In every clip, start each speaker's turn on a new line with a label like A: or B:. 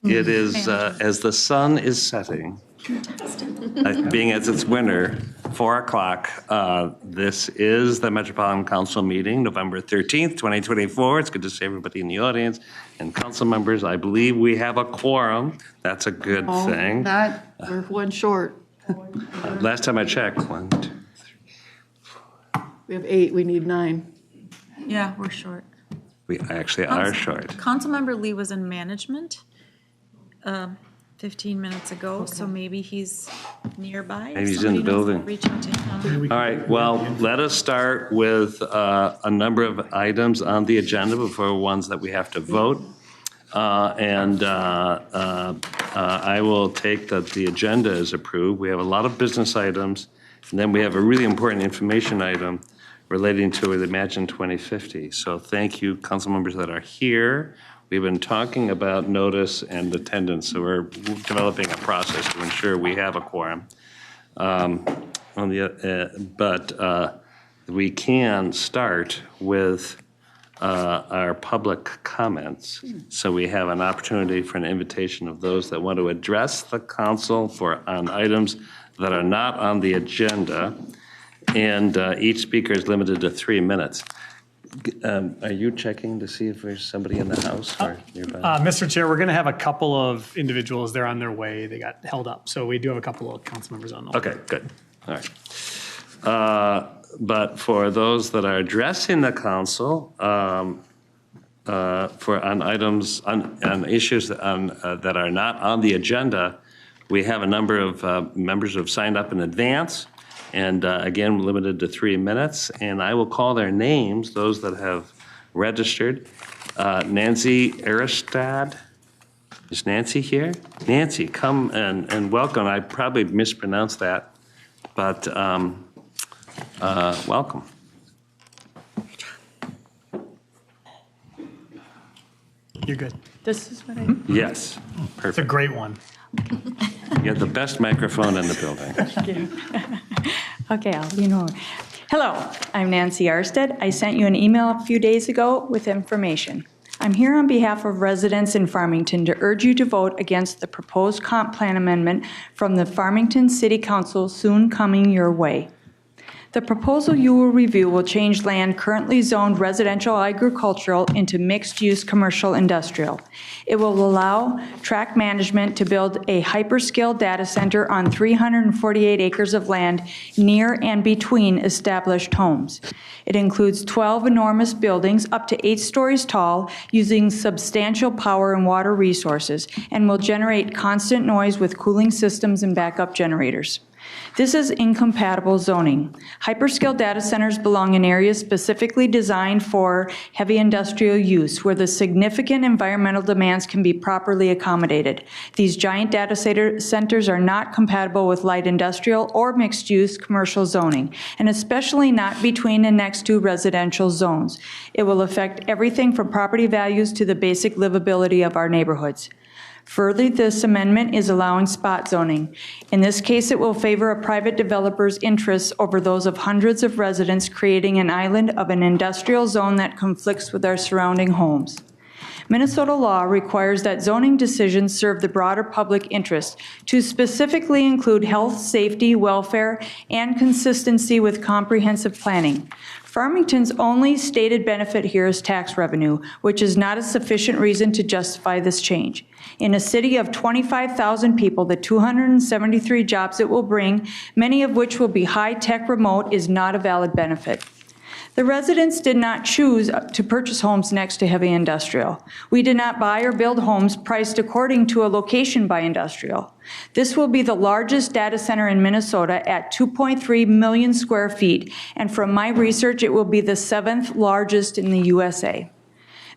A: It is, as the sun is setting, being as it's winter, 4 o'clock. This is the Metropolitan Council meeting, November 13th, 2024. It's good to see everybody in the audience and council members. I believe we have a quorum. That's a good thing.
B: We're one short.
A: Last time I checked, 1, 2, 3.
B: We have 8, we need 9.
C: Yeah, we're short.
A: We actually are short.
C: Councilmember Lee was in management 15 minutes ago, so maybe he's nearby.
A: Maybe he's in the building.
C: Reach out to him.
A: All right, well, let us start with a number of items on the agenda before ones that we have to vote. I will take that the agenda is approved. We have a lot of business items, and then we have a really important information item relating to the Imagine 2050. So thank you, council members that are here. We've been talking about notice and attendance, so we're developing a process to ensure we have a quorum. We can start with our public comments. So we have an opportunity for an invitation of those that want to address the council on items that are not on the agenda. And each speaker is limited to 3 minutes. Are you checking to see if there's somebody in the house or nearby?
D: Mr. Chair, we're going to have a couple of individuals. They're on their way. They got held up. So we do have a couple of council members on the way.
A: Okay, good. All right. But for those that are addressing the council, on items, on issues that are not on the agenda, we have a number of members who have signed up in advance. And again, limited to 3 minutes. And I will call their names, those that have registered. Nancy Aristad. Is Nancy here? Nancy, come and welcome. I probably mispronounced that, but welcome.
D: You're good.
E: This is what I.
A: Yes,
D: It's a
A: perfect.
D: great one.
A: You have the best microphone in the building.
E: Okay, Hello, I'm Nancy Arstead. I sent you an email a few days ago with information. I'm here on behalf of residents in Farmington to urge you to vote against the proposed comp plan amendment from the Farmington City Council soon coming your way. The proposal you will review will change land currently zoned residential agricultural into mixed-use commercial industrial. It will allow tract management to build a hyperscale data center on 348 acres of land near and between established homes. It includes 12 enormous buildings up to 8 stories tall using substantial power and water resources and will generate constant noise with cooling systems and backup generators. This is incompatible zoning. Hyperscale data centers belong in areas specifically designed for heavy industrial use, where the significant environmental demands can be properly accommodated. These giant data centers are not compatible with light industrial or mixed-use commercial zoning, and especially not between and next to residential zones. It will affect everything from property values to the basic livability of our neighborhoods. Further, this amendment is allowing spot zoning. In this case, it will favor a private developer's interests over those of hundreds of residents, creating an island of an industrial zone that conflicts with our surrounding homes. Minnesota law requires that zoning decisions serve the broader public interest to specifically include health, safety, welfare, and consistency with comprehensive planning. Farmington's only stated benefit here is tax revenue, which is not a sufficient reason to justify this change. In a city of 25,000 people, the 273 jobs it will bring, many of which will be high-tech remote, is not a valid benefit. The residents did not choose to purchase homes next to heavy industrial. We did not buy or build homes priced according to a location by industrial. This will be the largest data center in Minnesota at 2.3 million square feet, and from my research, it will be the 7th largest in the USA.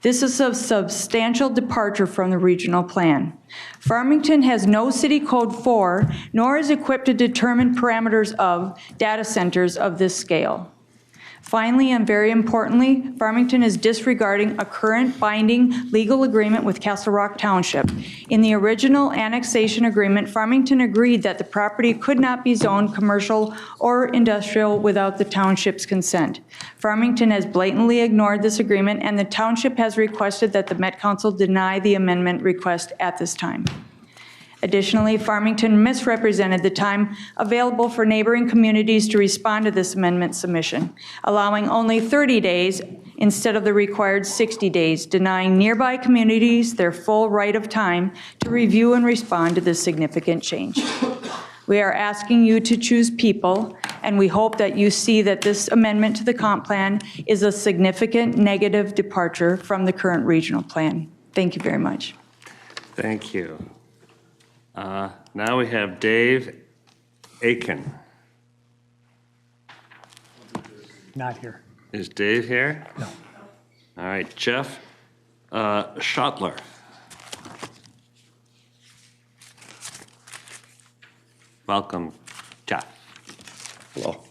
E: This is a substantial departure from the regional plan. Farmington has no city code for, nor is equipped to determine parameters of, data centers of this scale. Finally, and very importantly, Farmington is disregarding a current binding legal agreement with Castle Rock Township. In the original annexation agreement, Farmington agreed that the property could not be zoned commercial or industrial without the township's consent. Farmington has blatantly ignored this agreement, and the township has requested that the Met Council deny the amendment request at this time. Additionally, Farmington misrepresented the time available for neighboring communities to respond to this amendment submission, allowing only 30 days instead of the required 60 days, denying nearby communities their full right of time to review and respond to this significant change. We are asking you to choose people, and we hope that you see that this amendment to the comp plan is a significant negative departure from the current regional plan. Thank you very much.
A: Thank you. Now we have Dave Aiken.
D: Not here.
A: Is Dave here? No. All right, Jeff Schottler. Welcome, Jeff.
F: Hello.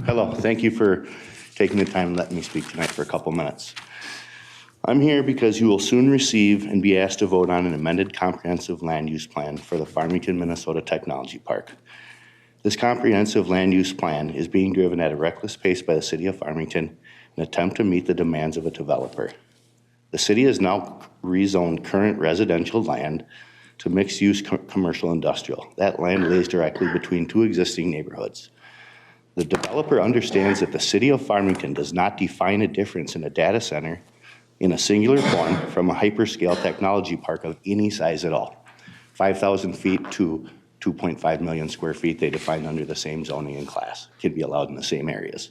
F: Hello. Thank you for taking the time and letting me speak tonight for a couple minutes. I'm here because you will soon receive and be asked to vote on an amended comprehensive land use plan for the Farmington, Minnesota Technology Park. This comprehensive land use plan is being driven at a reckless pace by the city of Farmington in an attempt to meet the demands of a developer. The city has now rezoned current residential land to mixed-use commercial industrial. That land lays directly between two existing neighborhoods. The developer understands that the city of Farmington does not define a difference in a data center in a singular form from a hyperscale technology park of any size at all. 5,000 feet to 2.5 million square feet, they define under the same zoning and class, can be allowed in the same areas.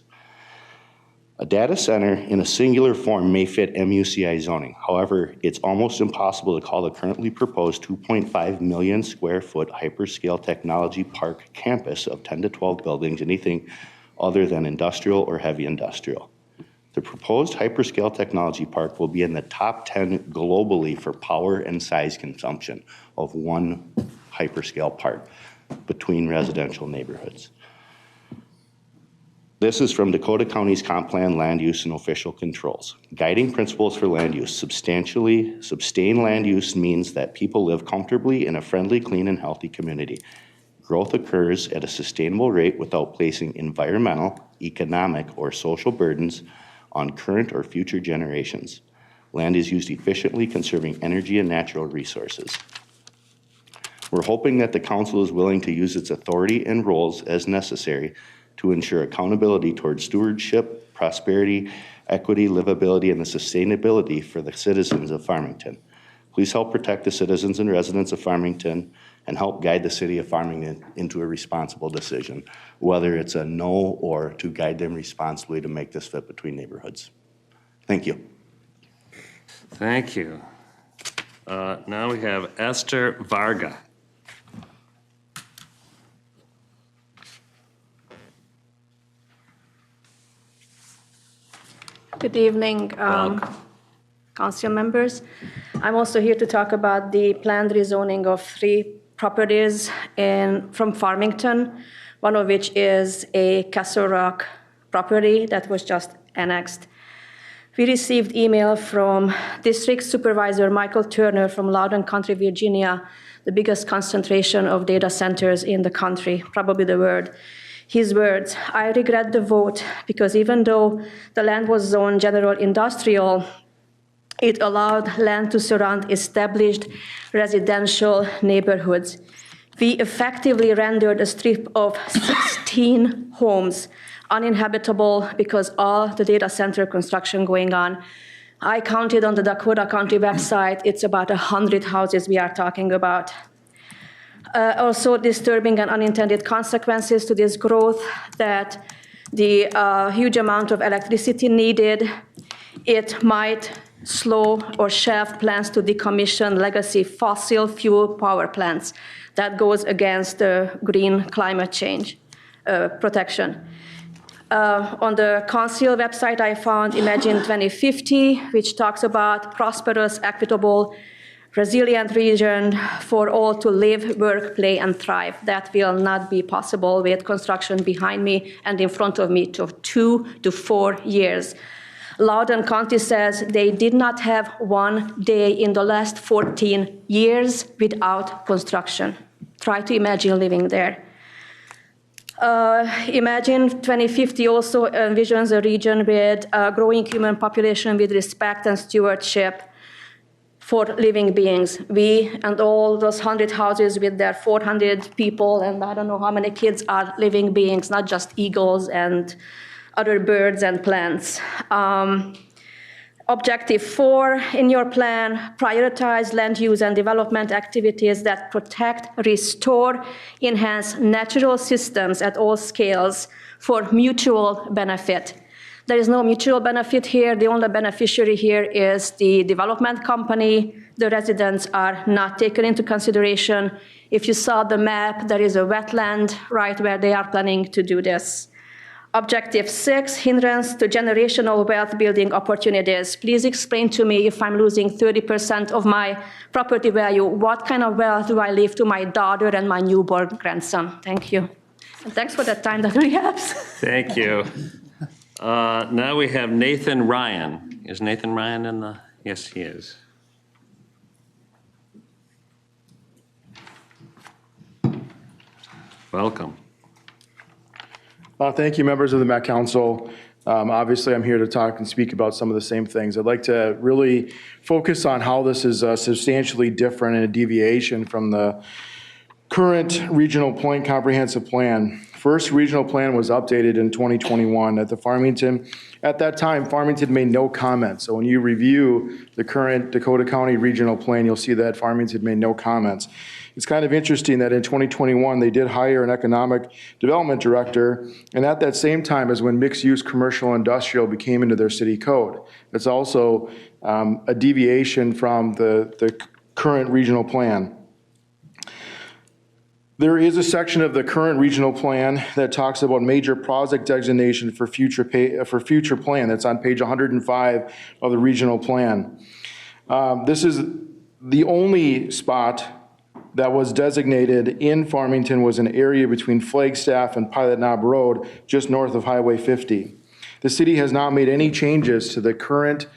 F: A data center in a singular form may fit MUCI zoning. However, it's almost impossible to call the currently proposed 2.5 million square foot hyperscale technology park campus of 10 to 12 buildings anything other than industrial or heavy industrial. The proposed hyperscale technology park will be in the top 10 globally for power and size consumption of one hyperscale park between residential neighborhoods. This is from Dakota County's Comp Plan Land Use and Official Controls. Guiding principles for land use. Sustained land use means that people live comfortably in a friendly, clean, and healthy community. Growth occurs at a sustainable rate without placing environmental, economic, or social burdens on current or future generations. Land is used efficiently, conserving energy and natural resources. We're hoping that the council is willing to use its authority and roles as necessary to ensure accountability towards stewardship, prosperity, equity, livability, and the sustainability for the citizens of Farmington. Please help protect the citizens and residents of Farmington and help guide the city of Farmington into a responsible decision, whether it's a no or to guide them responsibly to make this fit between neighborhoods. Thank you.
A: Thank you. Now we have Esther Varga.
G: Good evening, council members. I'm also here to talk about the planned rezoning of 3 properties from Farmington, one of which is a Castle Rock property that was just annexed. We received email from District Supervisor Michael Turner from Loudoun County, Virginia, the biggest concentration of data centers in the country, probably the world. His words, "I regret the vote because even though the land was zoned general industrial, it allowed land to surround established residential neighborhoods. We effectively rendered a strip of 16 homes uninhabitable because all the data center construction going on. I counted on the Dakota County website, it's about 100 houses we are talking about. Also disturbing and unintended consequences to this growth that the huge amount of electricity needed, it might slow or shelve plans to decommission legacy fossil fuel power plants. That goes against the green climate change protection. On the council website, I found Imagine 2050, which talks about prosperous, equitable resilient region for all to live, work, play, and thrive. That will not be possible with construction behind me and in front of me to 2 to 4 years. Loudoun County says they did not have one day in the last 14 years without construction. Try to imagine living there. Imagine 2050 also envisions a region with a growing human population with respect and stewardship for living beings. We and all those 100 houses with their 400 people and I don't know how many kids are living beings, not just eagles and other birds and plants. Objective 4 in your plan, prioritize land use and development activities that protect, restore, enhance natural systems at all scales for mutual benefit. There is no mutual benefit here. The only beneficiary here is the development company. The residents are not taken into consideration. If you saw the map, there is a wetland right where they are planning to do this. Objective 6, hindrance to generational wealth building opportunities. Please explain to me if I'm losing 30% of my property value, what kind of wealth do I leave to my daughter and my newborn grandson? Thank you. And thanks for the time that we have.
A: Thank you. Now we have Nathan Ryan. Is Nathan Ryan in the? Yes, he is. Welcome.
H: Thank you, members of the Met Council. Obviously, I'm here to talk and speak about some of the same things. I'd like to really focus on how this is substantially different and a deviation from the current regional plan, comprehensive plan. First regional plan was updated in 2021 at the Farmington. At that time, Farmington made no comment. So when you review the current Dakota County regional plan, you'll see that Farmington made no comments. It's kind of interesting that in 2021, they did hire an economic development director, and at that same time is when mixed-use commercial industrial became into their city code. It's also a deviation from the current regional plan. There is a section of the current regional plan that talks about major project designation for future plan. That's on page 105 of the regional plan. This is the only spot that was designated in Farmington was an area between Flagstaff and Pilot Knob Road, just north of Highway 50. The city has not made any changes to the current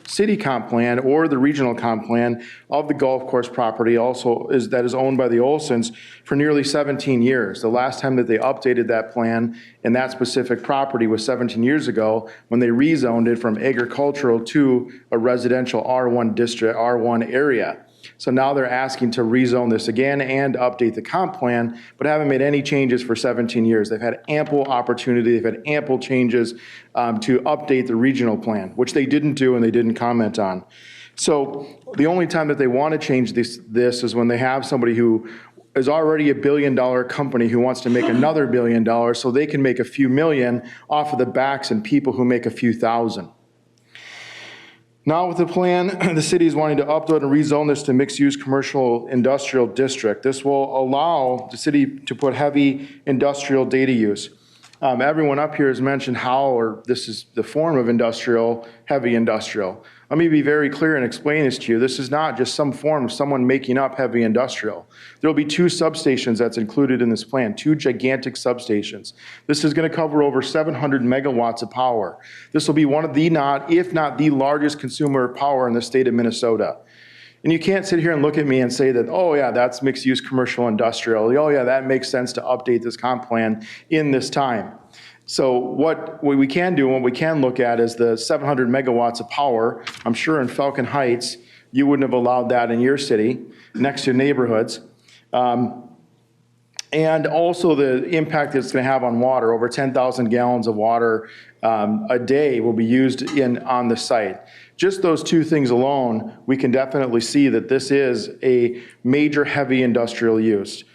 H: city comp plan or the regional comp plan of the golf course property that is owned by the Olsons for nearly 17 years. The last time that they updated that plan in that specific property was 17 years ago when they rezoned it from agricultural to a residential R1 district, R1 area. So now they're asking to rezone this again and update the comp plan, but haven't made any changes for 17 years. They've had ample opportunity, they've had ample changes to update the regional plan, which they didn't do and they didn't comment on. So the only time that they want to change this is when they have somebody who is already $1 billion company who wants to make another $1 billion so they can make a few million off of the backs and people who make a few thousand. Now with the plan, the city is wanting to upload and rezone this to mixed-use commercial industrial district. This will allow the city to put heavy industrial data use. Everyone up here has mentioned this is the form of industrial, heavy industrial. Let me be very clear and explain this to you. This is not just some form of someone making up heavy industrial. There will be 2 substations that's included in this plan, 2 gigantic substations. This is going to cover over 700 megawatts of power. This will be one of the, if not the largest consumer of power in the state of Minnesota. And you can't sit here and look at me and say that, oh yeah, that's mixed-use commercial industrial. Oh yeah, that makes sense to update this comp plan in this time. So what we can do and what we can look at is the 700 megawatts of power. I'm sure in Falcon Heights, you wouldn't have allowed that in your city, next to neighborhoods. And also the impact that it's going to have on water. Over 10,000 gallons of water a day will be used on the site. Just those 2 things alone, we can definitely see that this is a major heavy industrial use.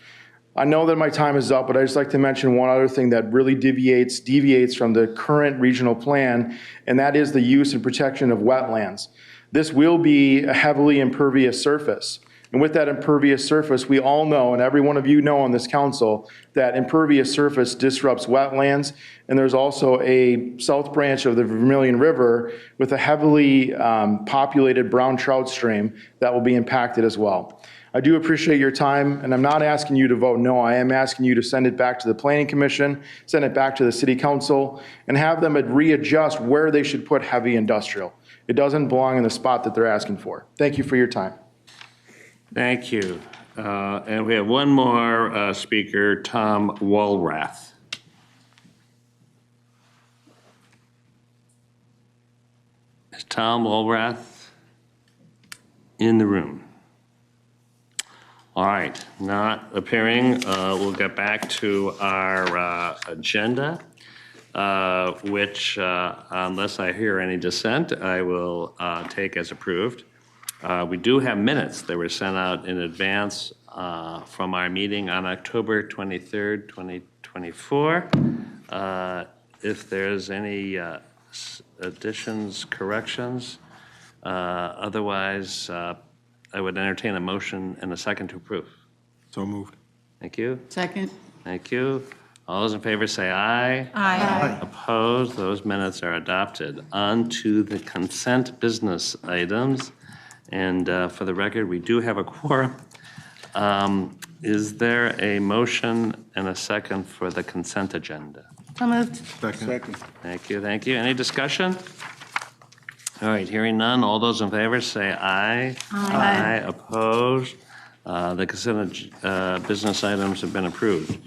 H: I know that my time is up, but I'd just like to mention one other thing that really deviates from the current regional plan, and that is the use and protection of wetlands. This will be a heavily impervious surface. And with that impervious surface, we all know, and every one of you know on this council, that impervious surface disrupts wetlands. And there's also a south branch of the Vermilion River with a heavily populated brown trout stream that will be impacted as well. I do appreciate your time, and I'm not asking you to vote no. I am asking you to send it back to the Planning Commission, send it back to the City Council, and have them readjust where they should put heavy industrial. It doesn't belong in the spot that they're asking for. Thank you for your time.
A: Thank you. And we have one more speaker, Tom Walrath. Is Tom Walrath in the room? All right, not appearing. We'll get back to our agenda, which, unless I hear any dissent, I will take as approved. We do have minutes that were sent out in advance from our meeting on October 23rd, 2024. If there's any additions, corrections, otherwise, I would entertain a motion and a second to approve.
I: So moved.
A: Thank you.
B: Second.
A: Thank you. All those in favor say aye.
C: Aye.
A: Opposed? Those minutes are adopted. On to the consent business items. And for the record, we do have a quorum. Is there a motion and a second for the consent agenda?
B: So moved.
I: Second.
A: Thank you, thank you. Any discussion? All right, hearing none. All those in favor say aye. Aye. Opposed? The consent business items have been approved.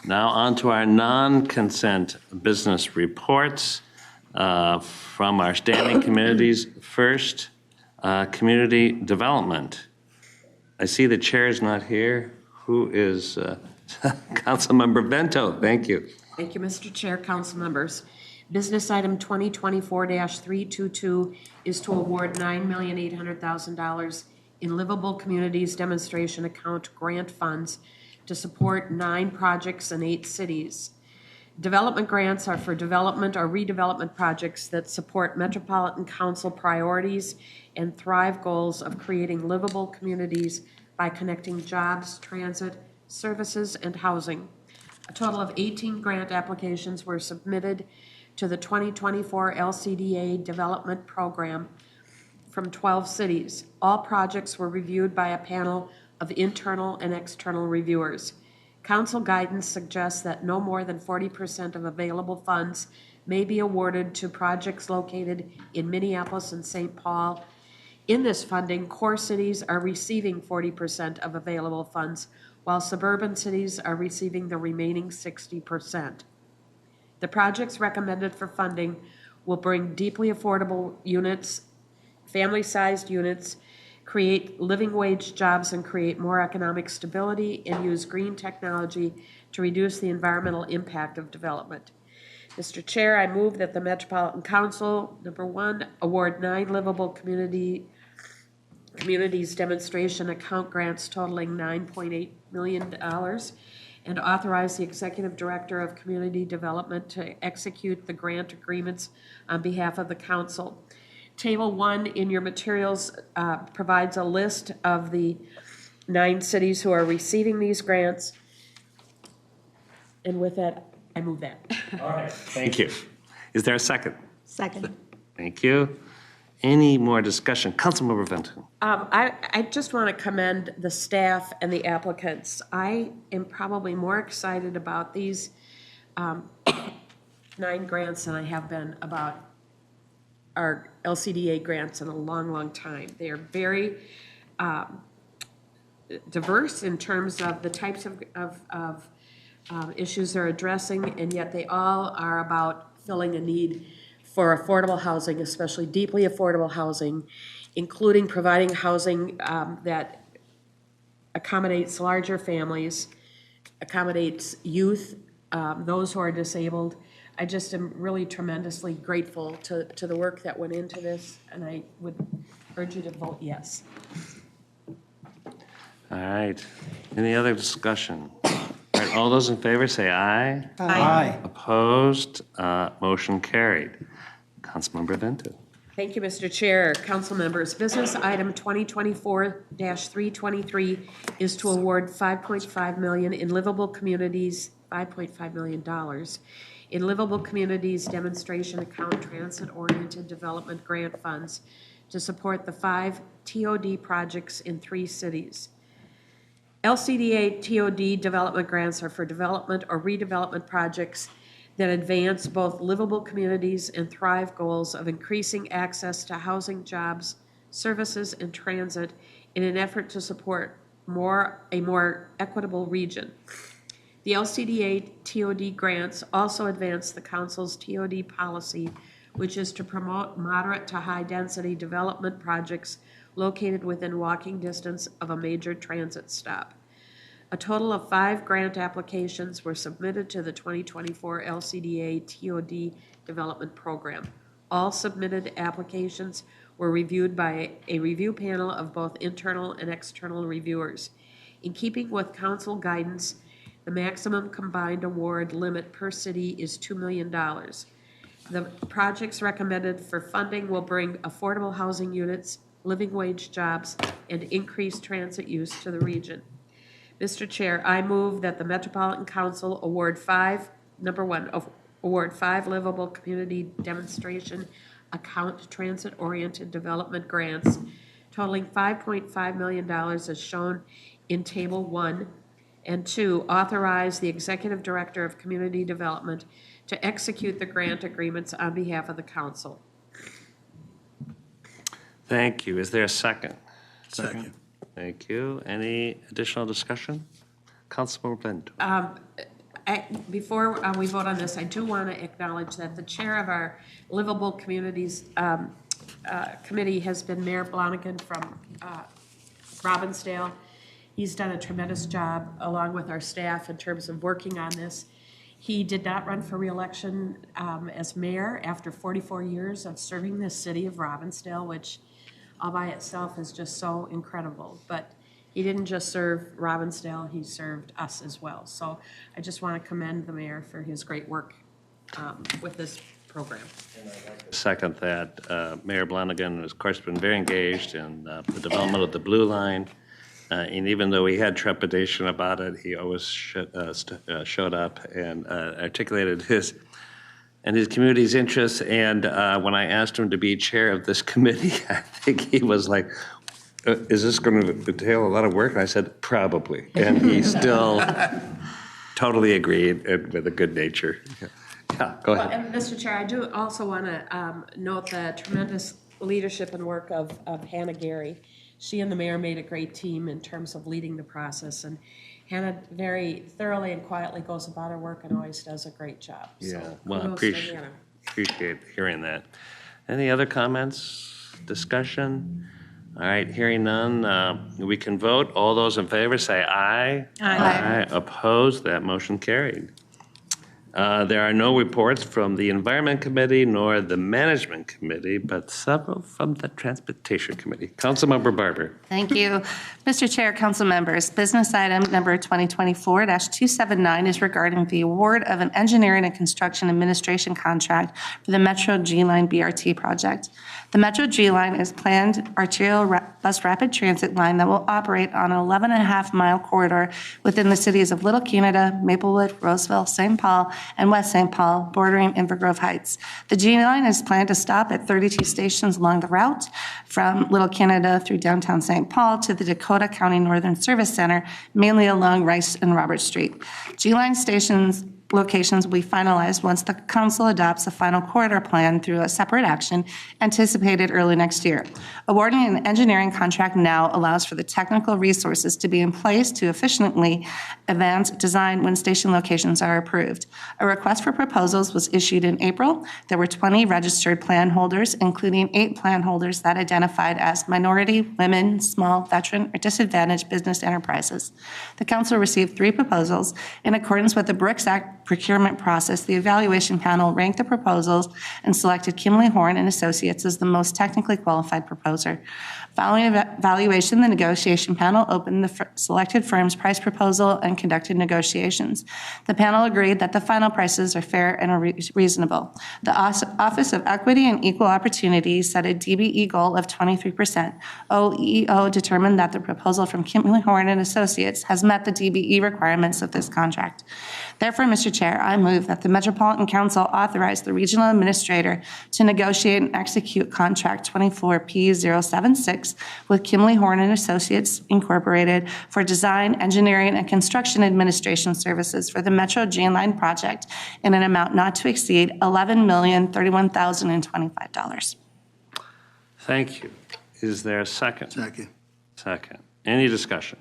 A: Now on to our non-consent business reports from our standing committees. First, community development. I see the chair is not here. Who is Councilmember Bento? Thank you.
J: Thank you, Mr. Chair, council members. Business item 2024-322 is to award $9,800,000 in Livable Communities Demonstration Account grant funds to support 9 projects in 8 cities. Development grants are for development or redevelopment projects that support Metropolitan Council priorities and Thrive goals of creating livable communities by connecting jobs, transit, services, and housing. A total of 18 grant applications were submitted to the 2024 LCDA Development Program from 12 cities. All projects were reviewed by a panel of internal and external reviewers. Council guidance suggests that no more than 40% of available funds may be awarded to projects located in Minneapolis and St. Paul. In this funding, core cities are receiving 40% of available funds, while suburban cities are receiving the remaining 60%. The projects recommended for funding will bring deeply affordable units, family-sized units, create living wage jobs and create more economic stability, and use green technology to reduce the environmental impact of development. Mr. Chair, I move that the Metropolitan Council, number 1, award 9 livable communities demonstration account grants totaling $9.8 million and authorize the Executive Director of Community Development to execute the grant agreements on behalf of the Council. Table 1 in your materials provides a list of the 9 cities who are receiving these grants. And with that, I move that.
A: All right. Thank you. Is there a second?
C: Second.
A: Thank you. Any more discussion? Councilmember Benton.
J: I just want to commend the staff and the applicants. I am probably more excited about these 9 grants than I have been about our LCDA grants in a long, long time. They are very diverse in terms of the types of issues they're addressing, and yet they all are about filling a need for affordable housing, especially deeply affordable housing, including providing housing that accommodates larger families, accommodates youth, those who are disabled. I just am really tremendously grateful to the work that went into this, and I would urge you to vote yes.
A: All right. Any other discussion? All right, all those in favor say aye.
C: Aye.
A: Opposed? Motion carried. Councilmember Vento.
J: Thank you, Mr. Chair. Council members, business item 2024-323 is to award $5.5 million in livable communities, $5.5 million in livable communities demonstration account transit-oriented development grant funds to support the 5 TOD projects in 3 cities. LCDA TOD development grants are for development or redevelopment projects that advance both livable communities and thrive goals of increasing access to housing, jobs, services, and transit in an effort to support a more equitable region. The LCDA TOD grants also advance the Council's TOD policy, which is to promote moderate to high-density development projects located within walking distance of a major transit stop. A total of 5 grant applications were submitted to the 2024 LCDA TOD Development Program. All submitted applications were reviewed by a review panel of both internal and external reviewers. In keeping with council guidance, the maximum combined award limit per city is $2 million. The projects recommended for funding will bring affordable housing units, living wage jobs, and increased transit use to the region. Mr. Chair, I move that the Metropolitan Council award 5 livable community demonstration account transit-oriented development grants totaling $5.5 million as shown in Table 1, and 2, authorize the Executive Director of Community Development to execute the grant agreements on behalf of the council.
A: Thank you. Is there a second?
I: Second.
A: Thank you. Any additional discussion? Councilmember Bento.
J: Before we vote on this, I do want to acknowledge that the chair of our Livable Communities Committee has been Mayor Blonigan from Robbinsdale. He's done a tremendous job along with our staff in terms of working on this. He did not run for re-election as mayor after 44 years of serving the city of Robbinsdale, which all by itself is just so incredible. But he didn't just serve Robbinsdale, he served us as well. So I just want to commend the mayor for his great work with this program.
A: Second that. Mayor Blonigan has, of course, been very engaged in the development of the Blue Line. And even though he had trepidation about it, he always showed up and articulated his community's interests. And when I asked him to be chair of this committee, I think he was like, is this going to entail a lot of work? And I said, probably. And he still totally agreed with a good nature. Yeah, go ahead.
J: Well, and Mr. Chair, I do also want to note the tremendous leadership and work of Hannah Gary. She and the mayor made a great team in terms of leading the process. And Hannah very thoroughly and quietly goes about her work and always does a great job.
A: Yeah,
J: So
A: well,
J: kudos to Hannah.
A: appreciate hearing that. Any other comments, discussion? All right, hearing none, we can vote. All those in favor say aye. Aye. Opposed? That motion carried. There are no reports from the Environment Committee nor the Management Committee, but several from the Transportation Committee. Councilmember Barber.
K: Thank you. Mr. Chair, council members, business item number 2024-279 is regarding the award of an engineering and construction administration contract for the Metro G Line BRT project. The Metro G Line is planned arterial bus rapid transit line that will operate on an 11.5-mile corridor within the cities of Little Canada, Maplewood, Roseville, St. Paul, and West St. Paul, bordering Inver Grove Heights. The G Line is planned to stop at 32 stations along the route from Little Canada through downtown St. Paul to the Dakota County Northern Service Center, mainly along Rice and Robert Street. G Line stations locations will be finalized once the council adopts a final corridor plan through a separate action anticipated early next year. Awarding an engineering contract now allows for the technical resources to be in place to efficiently advance design when station locations are approved. A request for proposals was issued in April. There were 20 registered plan holders, including 8 plan holders that identified as minority, women, small, veteran, or disadvantaged business enterprises. The council received 3 proposals in accordance with the Brooks Act procurement process, the evaluation panel ranked the proposals and selected Kimley Horn and Associates as the most technically qualified proposer. Following evaluation, the negotiation panel opened the selected firm's price proposal and conducted negotiations. The panel agreed that the final prices are fair and are reasonable. The Office of Equity and Equal Opportunity set a DBE goal of 23%. OEO determined that the proposal from Kimley Horn and Associates has met the DBE requirements of this contract. Therefore, Mr. Chair, I move that the Metropolitan Council authorize the regional administrator to negotiate and execute contract 24P076 with Kimley Horn and Associates Incorporated for design, engineering, and construction administration services for the Metro Green Line project in an amount not to exceed $11,031,025.
A: Thank you. Is there a second?
I: Second.
A: Second. Any discussion?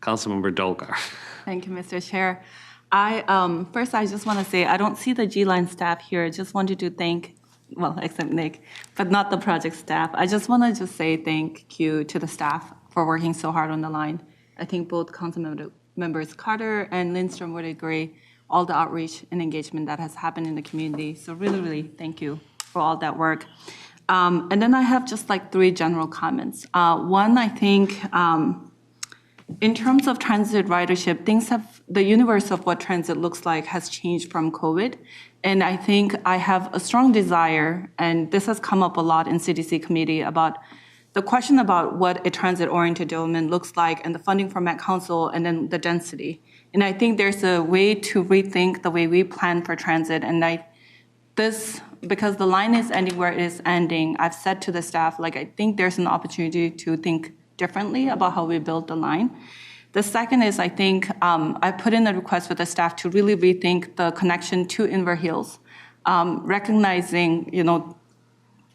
A: Councilmember Dolgar.
L: Thank you, Mr. Chair. First, I just want to say, I don't see the G-Line staff here. Just wanted to thank, well, except Nick, but not the project staff. I just want to say thank you to the staff for working so hard on the line. I think both council members Carter and Lindstrom would agree, all the outreach and engagement that has happened in the community. So really, really thank you for all that work. And then I have just like 3 general comments. One, I think, in terms of transit ridership, the universe of what transit looks like has changed from COVID. And I think I have a strong desire, and this has come up a lot in CDC committee, about the question about what a transit-oriented development looks like and the funding from Met Council and then the density. And I think there's a way to rethink the way we plan for transit. And because the line is ending where it is ending, I've said to the staff, like, I think there's an opportunity to think differently about how we build the line. The second is, I think I put in a request with the staff to really rethink the connection to Inver Hills, recognizing,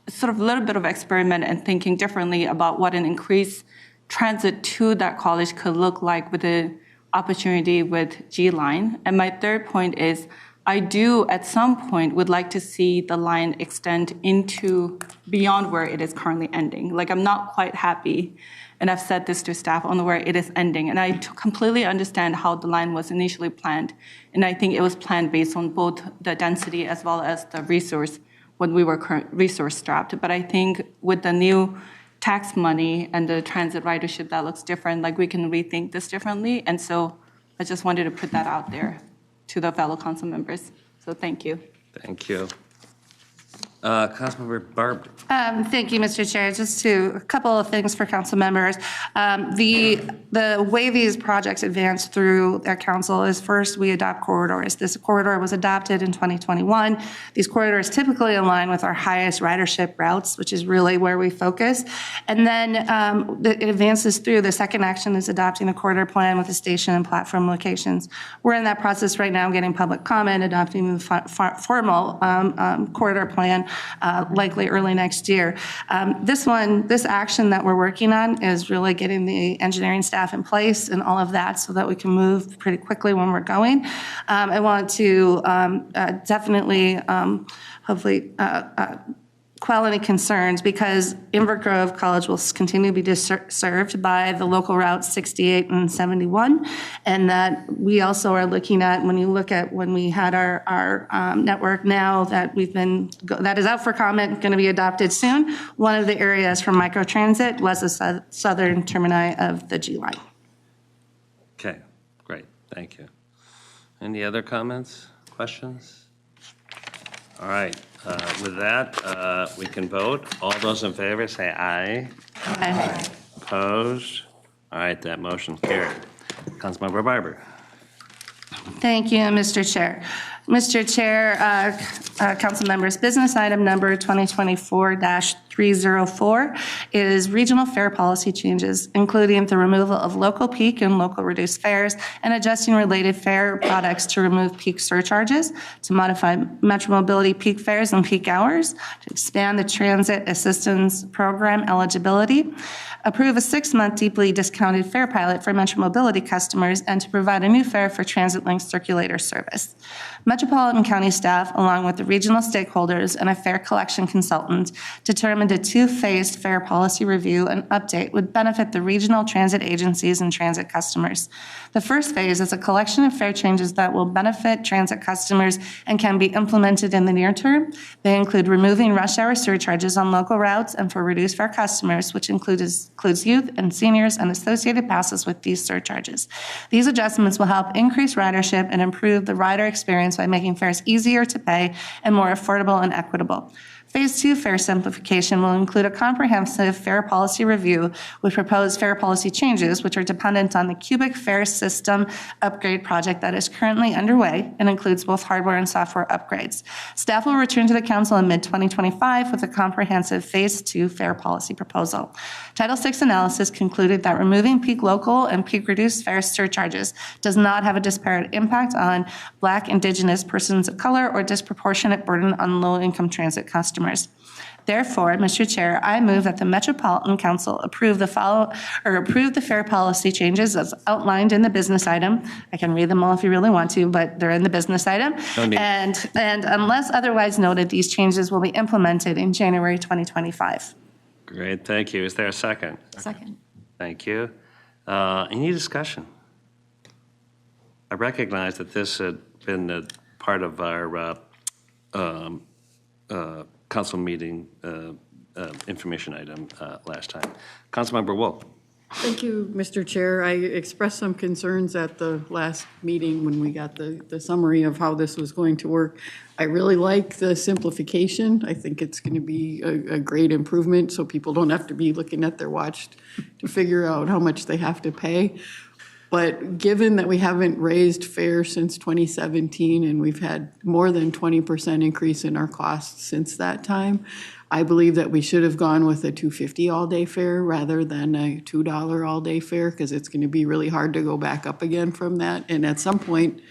L: sort of a little bit of experiment and thinking differently about what an increased transit to that college could look like with the opportunity with G-Line. And my third point is, I do, at some point, would like to see the line extend into beyond where it is currently ending. Like, I'm not quite happy, and I've said this to staff, on where it is ending. And I completely understand how the line was initially planned. And I think it was planned based on both the density as well as the resource when we were resource strapped. But I think with the new tax money and the transit ridership, that looks different. Like, we can rethink this differently. And so I just wanted to put that out there to the fellow council members. So thank you.
A: Thank you. Councilmember Barber.
K: Thank you, Mr. Chair. Just a couple of things for council members. The way these projects advance through their council is, first, we adopt corridors. This corridor was adopted in 2021. These corridors typically align with our highest ridership routes, which is really where we focus. And then it advances through. The second action is adopting the corridor plan with the station and platform locations. We're in that process right now, getting public comment, adopting the formal corridor plan likely early next year. This action that we're working on is really getting the engineering staff in place and all of that so that we can move pretty quickly when we're going. I want to definitely, hopefully, quell any concerns, because Inver Grove College will continue to be served by the local routes 68 and 71, and that we also are looking at, when we had our network now that that is out for comment, going to be adopted soon, one of the areas for microtransit was the southern termini of the G line.
A: Okay, great, thank you. Any other comments, questions? All right. With that, we can vote. All those in favor say aye.
K: Aye.
A: Opposed? All right, that motion carried. Councilmember Barber.
K: Thank you, Mr. Chair. Mr. Chair, council members, business item number 2024-304 is regional fare policy changes, including the removal of local peak and local reduced fares and adjusting related fare products to remove peak surcharges, to modify Metro Mobility peak fares and peak hours, to expand the transit assistance program eligibility, approve a 6-month deeply discounted fare pilot for Metro Mobility customers, and to provide a new fare for transit link circulator service. Metropolitan County staff, along with the regional stakeholders and a fare collection consultant, determined a two-phased fare policy review and update would benefit the regional transit agencies and transit customers. The first phase is a collection of fare changes that will benefit transit customers and can be implemented in the near term. They include removing rush hour surcharges on local routes and for reduced fare customers, which includes youth and seniors and associated passes with these surcharges. These adjustments will help increase ridership and improve the rider experience by making fares easier to pay and more affordable and equitable. Phase 2 fare simplification will include a comprehensive fare policy review with proposed fare policy changes, which are dependent on the cubic fare system upgrade project that is currently underway and includes both hardware and software upgrades. Staff will return to the council in mid-2025 with a comprehensive Phase 2 fare policy proposal. Title VI analysis concluded that removing peak local and peak reduced fare surcharges does not have a disparate impact on Black, Indigenous, persons of color, or disproportionate burden on low-income transit customers. Therefore, Mr. Chair, I move that the Metropolitan Council approve the fare policy changes as outlined in the business item. I can read them all if you really want to, but they're in the business item.
A: No need.
K: And unless otherwise noted, these changes will be implemented in January 2025.
A: Great, thank you. Is there a second?
C: Second.
A: Thank you. Any discussion? I recognize that this had been a part of our council meeting information item last time. Councilmember Wolf.
B: Thank you, Mr. Chair. I expressed some concerns at the last meeting when we got the summary of how this was going to work. I really like the simplification. I think it's going to be a great improvement so people don't have to be looking at their watch to figure out how much they have to pay. But given that we haven't raised fares since 2017 and we've had more than 20% increase in our costs since that time, I believe that we should have gone with a $2.50 all-day fare rather than a $2 all-day fare because it's going to be really hard to go back up again from that. And at some point,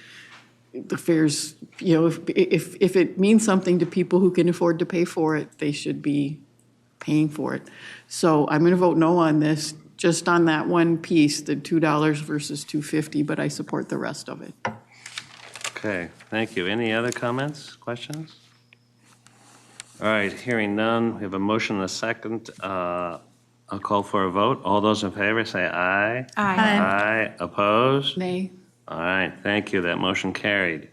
B: the fares, you know, if it means something to people who can afford to pay for it, they should be paying for it. So I'm going to vote no on this, just on that one piece, the $2 versus $2.50, but I support the rest of it.
A: Okay, thank you. Any other comments, questions? All right, hearing none, we have a motion and a second. I'll call for a vote. All those in favor say aye.
C: Aye.
A: Aye. Opposed?
B: Nay.
A: All right, thank you. That motion carried.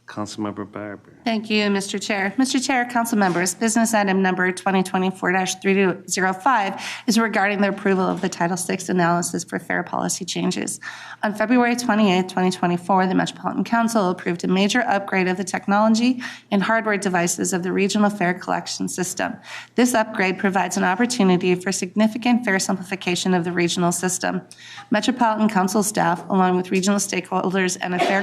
A: Councilmember Barber.
K: Thank you, Mr. Chair. Mr. Chair, council members, business item number 2024-305 is regarding the approval of the Title VI analysis for fare policy changes. On February 28, 2024, the Metropolitan Council approved a major upgrade of the technology and hardware devices of the regional fare collection system. This upgrade provides an opportunity for significant fare simplification of the regional system. Metropolitan Council staff, along with regional stakeholders and a fare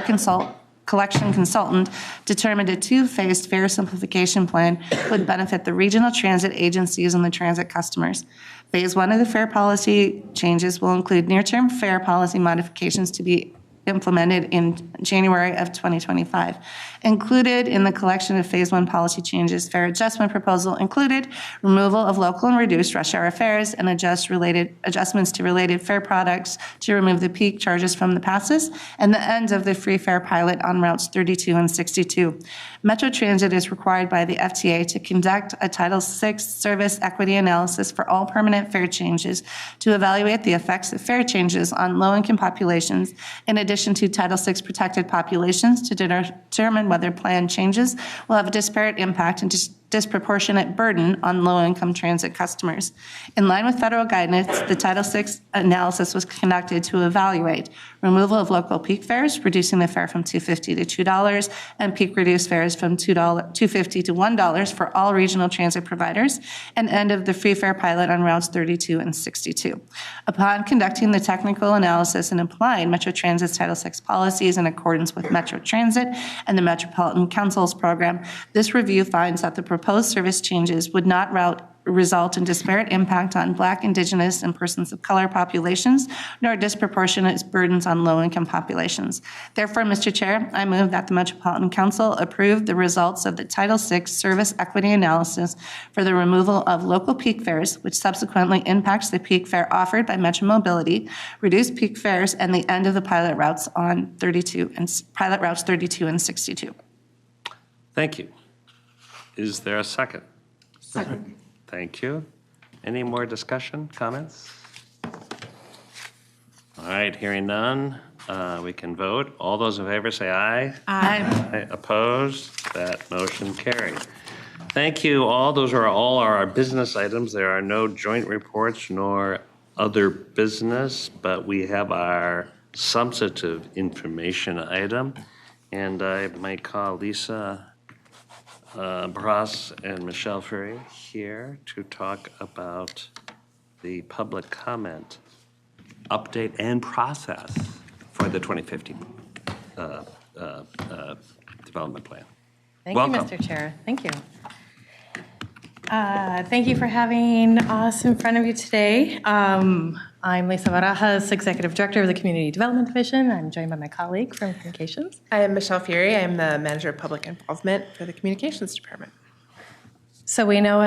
K: collection consultant, determined a two-phased fare simplification plan would benefit the regional transit agencies and the transit customers. Phase 1 of the fare policy changes will include near-term fare policy modifications to be implemented in January of 2025. Included in the collection of Phase 1 policy changes, fare adjustment proposal included removal of local and reduced rush hour fares and adjustments to related fare products to remove the peak charges from the passes, and the end of the free fare pilot on routes 32 and 62. Metro Transit is required by the FTA to conduct a Title VI service equity analysis for all permanent fare changes to evaluate the effects of fare changes on low-income populations, in addition to Title VI protected populations, to determine whether planned changes will have a disparate impact and disproportionate burden on low-income transit customers. In line with federal guidance, the Title VI analysis was conducted to evaluate removal of local peak fares, reducing the fare from $2.50 to $2, and peak reduced fares from $2.50 to $1 for all regional transit providers, and end of the free fare pilot on routes 32 and 62. Upon conducting the technical analysis and applying Metro Transit's Title VI policies in accordance with Metro Transit and the Metropolitan Council's program, this review finds that the proposed service changes would not result in disparate impact on Black, Indigenous, and persons of color populations, nor disproportionate burdens on low-income populations. Therefore, Mr. Chair, I move that the Metropolitan Council approve the results of the Title VI service equity analysis for the removal of local peak fares, which subsequently impacts the peak fare offered by Metro Mobility, reduced peak fares, and the end of the pilot routes on 32 and 62.
A: Thank you. Is there a second?
B: Second.
A: Thank you. Any more discussion, comments? All right, hearing none, we can vote. All those in favor say aye. Aye. Opposed? That motion carried. Thank you all. Those are all our business items. There are no joint reports nor other business, but we have our substantive information item. And I might call Lisa Brass and Michelle Ferry here to talk about the public comment update and process for the 2050 development plan.
I: Thank
A: Welcome.
I: you, Mr. Chair. Thank you. Thank you for having us in front of you today. I'm Lisa Barajas, Executive Director of the Community Development Division. I'm joined by my colleague from Communications.
M: I am Michelle Fury. I am the Manager of Public Involvement for the Communications Department.
I: So we know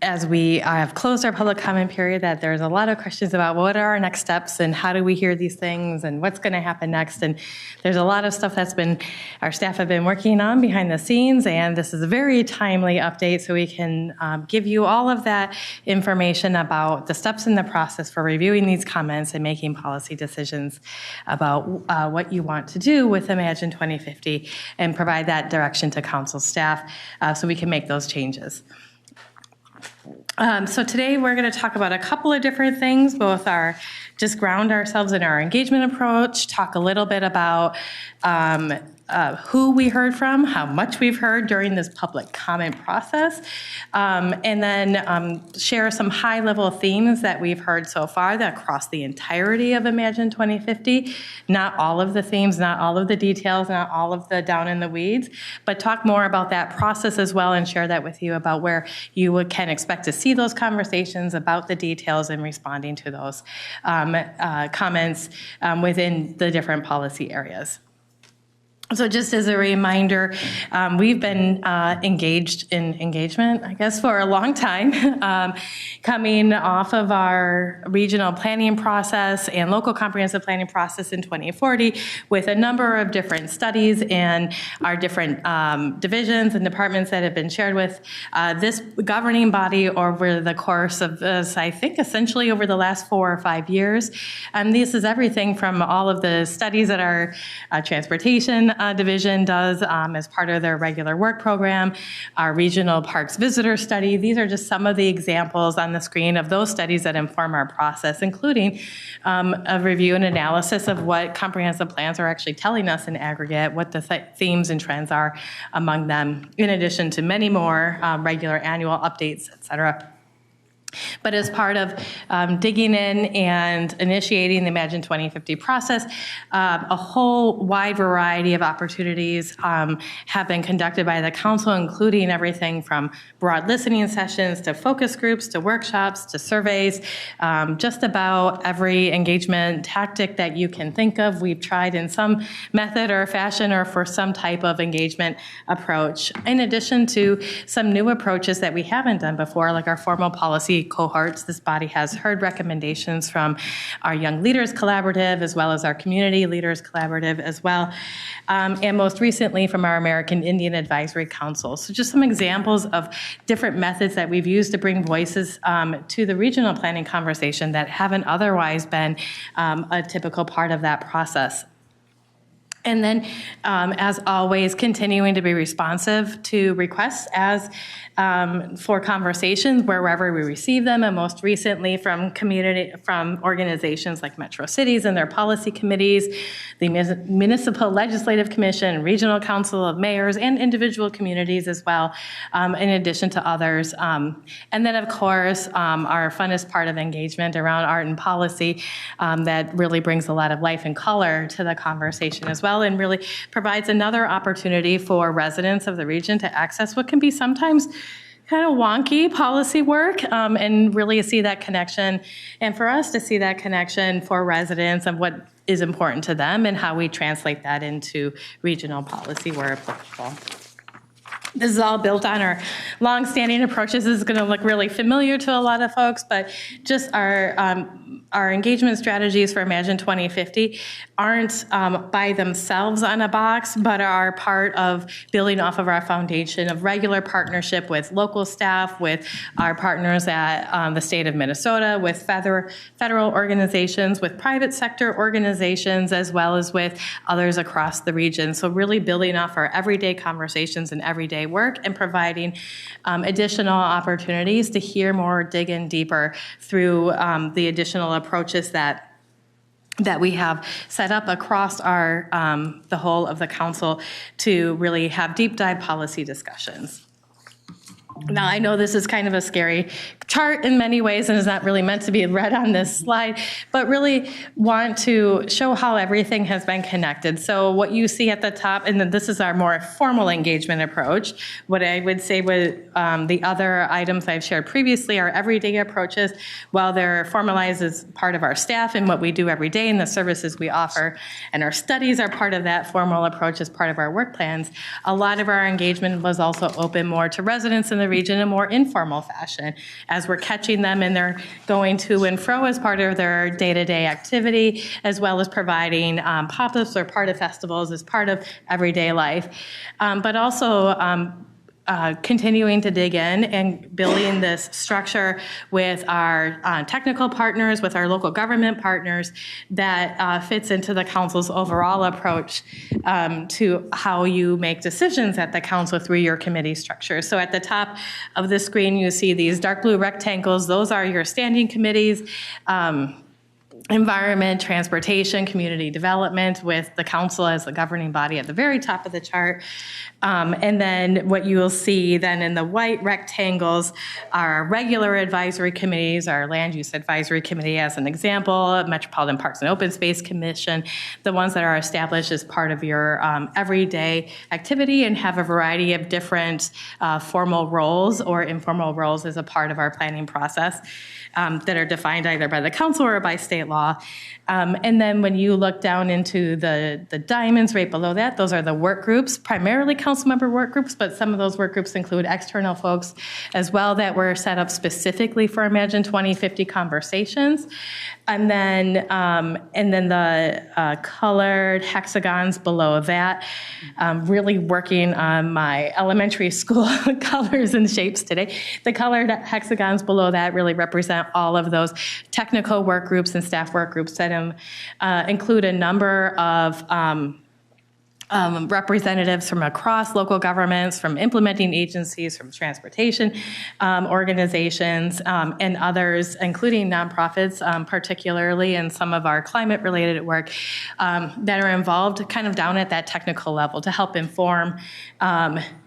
I: as we have closed our public comment period that there's a lot of questions about what are our next steps and how do we hear these things and what's going to happen next. And there's a lot of stuff our staff have been working on behind the scenes, and this is a very timely update so we can give you all of that information about the steps in the process for reviewing these comments and making policy decisions about what you want to do with Imagine 2050 and provide that direction to council staff so we can make those changes. So today we're going to talk about a couple of different things, both just ground ourselves in our engagement approach, talk a little bit about who we heard from, how much we've heard during this public comment process, and then share some high-level themes that we've heard so far that across the entirety of Imagine 2050. Not all of the themes, not all of the details, not all of the down in the weeds, but talk more about that process as well and share that with you about where you can expect to see those conversations about the details and responding to those comments within the different policy areas. So just as a reminder, we've been engaged in engagement, I guess, for a long time, coming off of our regional planning process and local comprehensive planning process in 2040 with a number of different studies and our different divisions and departments that have been shared with this governing body over the course of this, I think, essentially over the last 4 or 5 years. This is everything from all of the studies that our transportation division does as part of their regular work program, our regional parks visitor study. These are just some of the examples on the screen of those studies that inform our process, including a review and analysis of what comprehensive plans are actually telling us in aggregate, what the themes and trends are among them, in addition to many more regular annual updates, et cetera. But as part of digging in and initiating the Imagine 2050 process, a whole wide variety of opportunities have been conducted by the council, including everything from broad listening sessions to focus groups to workshops to surveys. Just about every engagement tactic that you can think of, we've tried in some method or fashion or for some type of engagement approach, in addition to some new approaches that we haven't done before, like our formal policy cohorts. This body has heard recommendations from our Young Leaders Collaborative as well as our Community Leaders Collaborative as well, and most recently from our American Indian Advisory Council. So just some examples of different methods that we've used to bring voices to the regional planning conversation that haven't otherwise been a typical part of that process. And then, as always, continuing to be responsive to requests for conversations wherever we receive them, and most recently from organizations like Metro Cities and their policy committees, the Municipal Legislative Commission, Regional Council of Mayors, and individual communities as well, in addition to others. And then, of course, our funnest part of engagement around art and policy that really brings a lot of life and color to the conversation as well, and really provides another opportunity for residents of the region to access what can be sometimes kind of wonky policy work and really see that connection, and for us to see that connection for residents of what is important to them and how we translate that into regional policy where applicable. This is all built on our long-standing approaches. This is going to look really familiar to a lot of folks, but just our our engagement strategies for Imagine 2050 aren't by themselves on a box, but are part of building off of our foundation of regular partnership with local staff, with our partners at the state of Minnesota, with federal organizations, with private sector organizations, as well as with others across the region. So really building off our everyday conversations and everyday work and providing additional opportunities to hear more, dig in deeper through the additional approaches that we have set up across our the whole of the council to really have deep dive policy discussions. Now, I know this is kind of a scary chart in many ways and is not really meant to be read on this slide, but really want to show how everything has been connected. So what you see at the top, and then this is our more formal engagement approach. What I would say with the other items I've shared previously are everyday approaches. While they're formalized as part of our staff and what we do every day and the services we offer, and our studies are part of that formal approach as part of our work plans, a lot of our engagement was also open more to residents in the region in a more informal fashion, as we're catching them and they're going to and fro as part of their day-to-day activity, as well as providing pop-ups or part of festivals as part of everyday life. But also continuing to dig in and building this structure with our technical partners, with our local government partners that fits into the council's overall approach to how you make decisions at the council through your committee structure. So at the top of the screen, you see these dark blue rectangles. Those are your standing committees. Environment, transportation, community development, with the council as the governing body at the very top of the chart. And then what you will see then in the white rectangles are regular advisory committees, our Land Use Advisory Committee as an example, Metropolitan Parks and Open Space Commission, the ones that are established as part of your everyday activity and have a variety of different formal roles or informal roles as a part of our planning process. That are defined either by the council or by state law. And then when you look down into the diamonds right below that, those are the work groups, primarily council member work groups, but some of those work groups include external folks as well that were set up specifically for Imagine 2050 conversations. And then the colored hexagons below that, really working on my elementary school colors and shapes today. The colored hexagons below that really represent all of those technical work groups and staff work groups that include a number of representatives from across local governments, from implementing agencies, from transportation organizations, and others, including nonprofits, particularly in some of our climate-related work that are involved kind of down at that technical level to help inform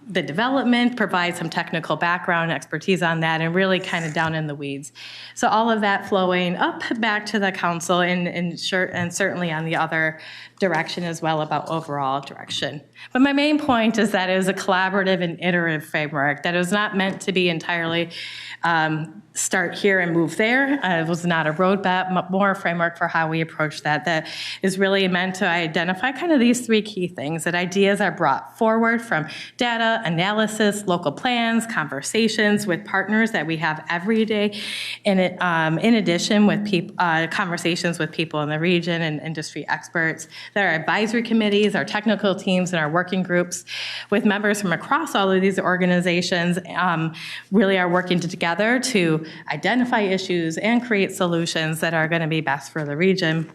I: the development, provide some technical background expertise on that, and really kind of down in the weeds. So all of that flowing up back to the council and certainly on the other direction as well about overall direction. But my main point is that it is a collaborative and iterative framework that is not meant to be entirely start here and move there. It was not a roadmap, more a framework for how we approach that is really meant to identify kind of these three key things, that ideas are brought forward from data, analysis, local plans, conversations with partners that we have every day, and in addition with conversations with people in the region and industry experts. There are advisory committees, our technical teams, and our working groups with members from across all of these organizations really are working together to identify issues and create solutions that are going to be best for the region.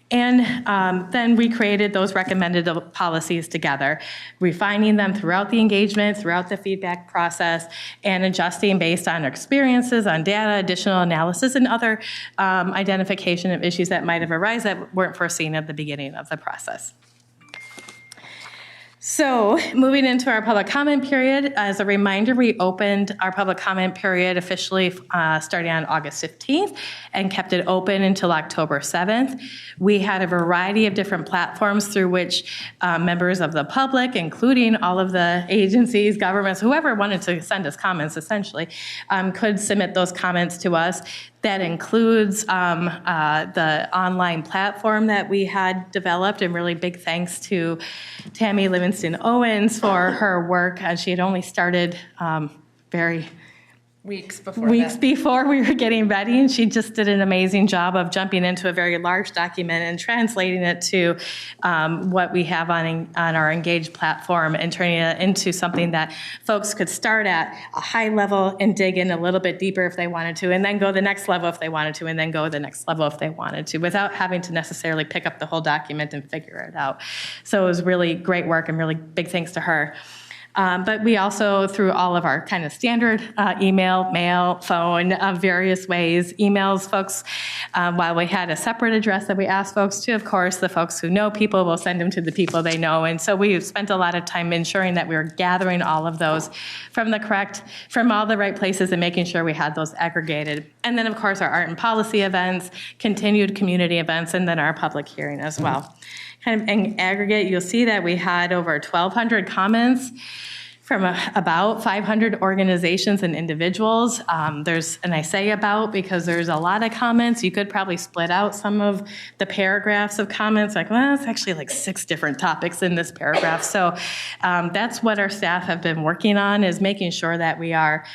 I: And then we created those recommended policies together, refining them throughout the engagement, throughout the feedback process, and adjusting based on experiences, on data, additional analysis, and other identification of issues that might have arisen that weren't foreseen at the beginning of the process. So moving into our public comment period, as a reminder, we opened our public comment period officially starting on August 15th and kept it open until October 7th. We had a variety of different platforms through which members of the public, including all of the agencies, governments, whoever wanted to send us comments essentially, could submit those comments to us. That includes the online platform that we had developed, and really big thanks to Tammy Livingston Owens for her work. She had only started very weeks before we were getting ready, and she just did an amazing job of jumping into a very large document and translating it to what we have on our Engage platform and turning it into something that folks could start at a high level and dig in a little bit deeper if they wanted to, and then go the next level if they wanted to, and then go the next level if they wanted to, without having to necessarily pick up the whole document and figure it out. So it was really great work, and really big thanks to her. But we also, through all of our kind of standard email, mail, phone, various ways, emails, folks, while we had a separate address that we asked folks to, of course, the folks who know people will send them to the people they know. And so we spent a lot of time ensuring that we were gathering all of those from all the right places and making sure we had those aggregated. And then, of course, our art and policy events, continued community events, and then our public hearing as well. Kind of in aggregate, you'll see that we had over 1,200 comments from about 500 organizations and individuals. And I say about because there's a lot of comments. You could probably split out some of the paragraphs of comments, like, well, it's actually like 6 different topics in this paragraph. So that's what our staff have been working on, is making sure that we are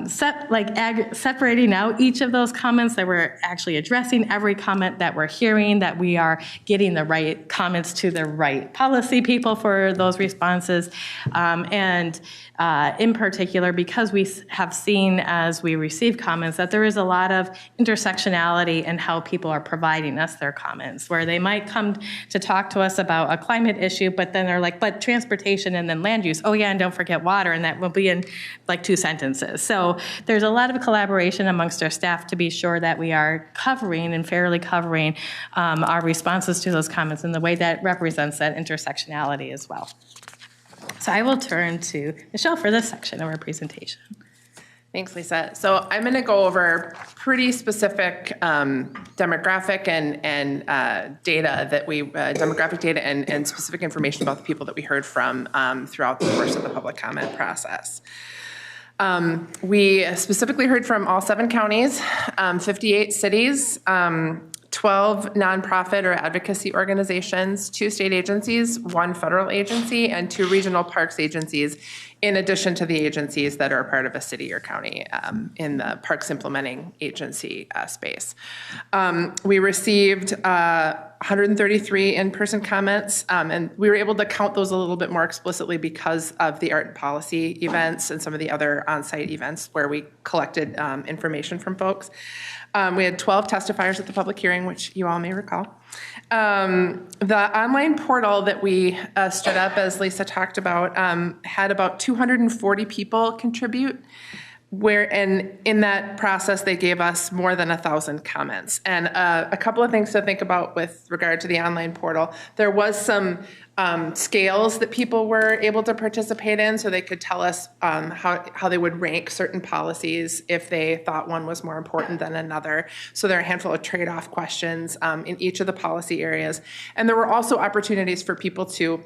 I: separating out each of those comments, that we're actually addressing every comment that we're hearing, that we are getting the right comments to the right policy people for those responses. And in particular, because we have seen as we receive comments that there is a lot of intersectionality in how people are providing us their comments, where they might come to talk to us about a climate issue, but then they're like, but transportation and then land use, oh yeah, and don't forget water, and that will be in like 2 sentences. So there's a lot of collaboration amongst our staff to be sure that we are covering and fairly covering our responses to those comments in the way that represents that intersectionality as well. So I will turn to Michelle for this section of our presentation.
M: Thanks, Lisa. So I'm going to go over pretty specific demographic and data that demographic data and specific information about the people that we heard from throughout the course of the public comment process. We specifically heard from all 7 counties, 58 cities, 12 nonprofit or advocacy organizations, 2 state agencies, 1 federal agency, and 2 regional parks agencies, in addition to the agencies that are a part of a city or county in the parks implementing agency space. We received 133 in-person comments, and we were able to count those a little bit more explicitly because of the art and policy events and some of the other on-site events where we collected information from folks. We had 12 testifiers at the public hearing, which you all may recall. The online portal that we stood up, as Lisa talked about, had about 240 people contribute, and in that process, they gave us more than 1,000 comments. And a couple of things to think about with regard to the online portal. There was some scales that people were able to participate in, so they could tell us how they would rank certain policies if they thought one was more important than another. So there are a handful of trade-off questions in each of the policy areas. And there were also opportunities for people to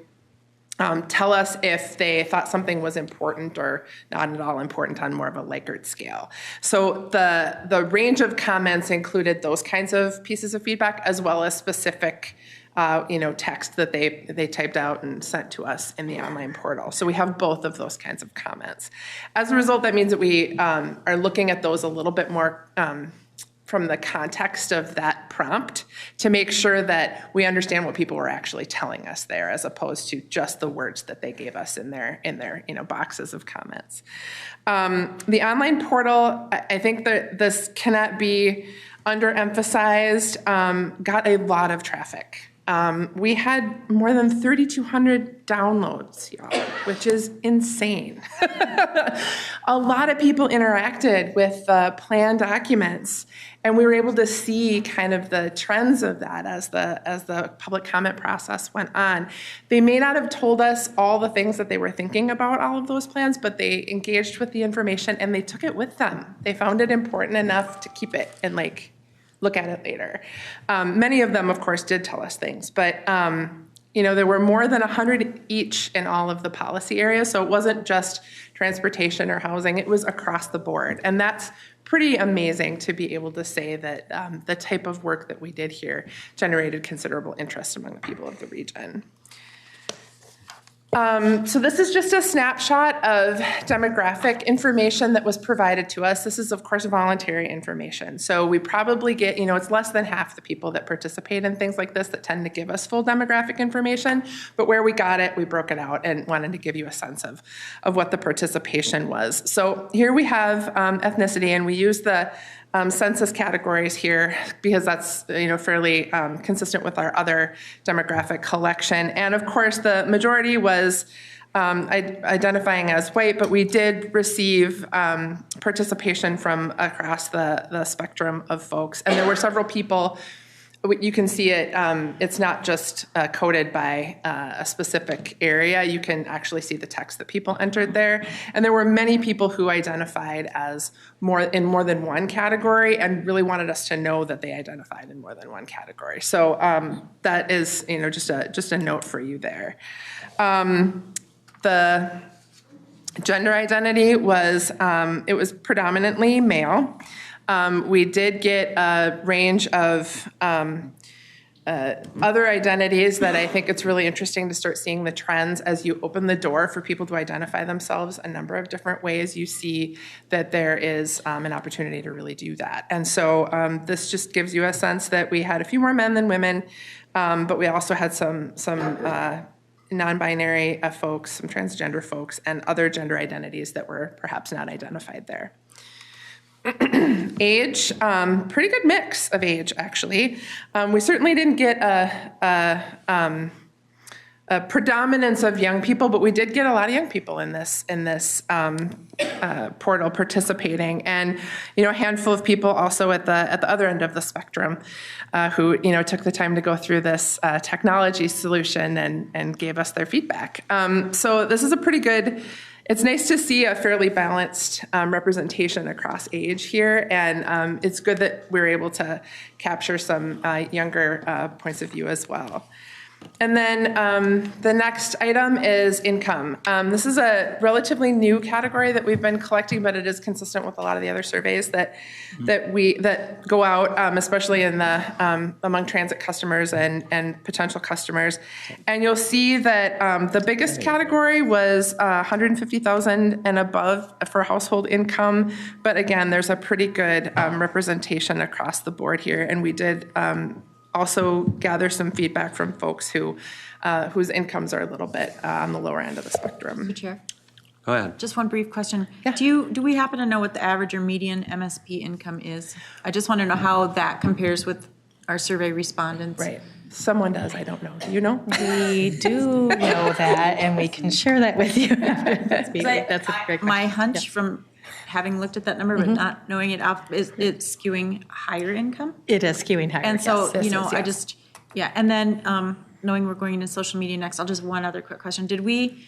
M: tell us if they thought something was important or not at all important on more of a Likert scale. So the range of comments included those kinds of pieces of feedback, as well as specific text that they typed out and sent to us in the online portal. So we have both of those kinds of comments. As a result, that means that we are looking at those a little bit more from the context of that prompt to make sure that we understand what people were actually telling us there, as opposed to just the words that they gave us in their boxes of comments. The online portal, I think that this cannot be underemphasized, got a lot of traffic. We had more than 3,200 downloads, y'all, which is insane. A lot of people interacted with the plan documents, and we were able to see kind of the trends of that as the public comment process went on. They may not have told us all the things that they were thinking about all of those plans, but they engaged with the information and they took it with them. They found it important enough to keep it and look at it later. Many of them, of course, did tell us things, but there were more than 100 each in all of the policy areas, so it wasn't just transportation or housing, it was across the board. And that's pretty amazing to be able to say that the type of work that we did here generated considerable interest among the people of the region. So this is just a snapshot of demographic information that was provided to us. This is, of course, voluntary information. So we probably get, it's less than half the people that participate in things like this that tend to give us full demographic information. But where we got it, we broke it out and wanted to give you a sense of what the participation was. So here we have ethnicity, and we use the census categories here because that's fairly consistent with our other demographic collection. And of course, the majority was identifying as white, but we did receive participation from across the spectrum of folks. And there were several people. You can see it, it's not just coded by a specific area. You can actually see the text that people entered there. And there were many people who identified as in more than one category and really wanted us to know that they identified in more than one category. So that is, just a note for you there. The gender identity was, it was predominantly male. We did get a range of other identities that I think it's really interesting to start seeing the trends as you open the door for people to identify themselves a number of different ways. You see that there is an opportunity to really do that. And so this just gives you a sense that we had a few more men than women, but we also had some non-binary folks, some transgender folks, and other gender identities that were perhaps not identified there. Age, pretty good mix of age, actually. We certainly didn't get a predominance of young people, but we did get a lot of young people in this portal participating, and a handful of people also at the other end of the spectrum who took the time to go through this technology solution and gave us their feedback. So this is a pretty good. It's nice to see a fairly balanced representation across age here, and it's good that we're able to capture some younger points of view as well. And then the next item is income. This is a relatively new category that we've been collecting, but it is consistent with a lot of the other surveys that go out, especially in the among transit customers and potential customers. And you'll see that the biggest category was 150,000 and above for household income. But again, there's a pretty good representation across the board here, and we did also gather some feedback from folks whose incomes are a little bit on the lower end of the spectrum.
C: Mr. Chair,
A: Go ahead.
C: just one brief question.
M: Yeah.
C: Do we happen to know what the average or median MSP income is? I just want to know how that compares with our survey respondents.
M: Right. Someone does. I don't know. Do you know?
I: We do know that, and we can share that with you after this meeting. That's a great question.
C: My hunch from having looked at that number but not knowing it off is it's skewing higher income.
I: It is skewing higher.
C: And so,
I: yes.
C: I just, and then knowing we're going into social media next, I'll just one other quick question. Did we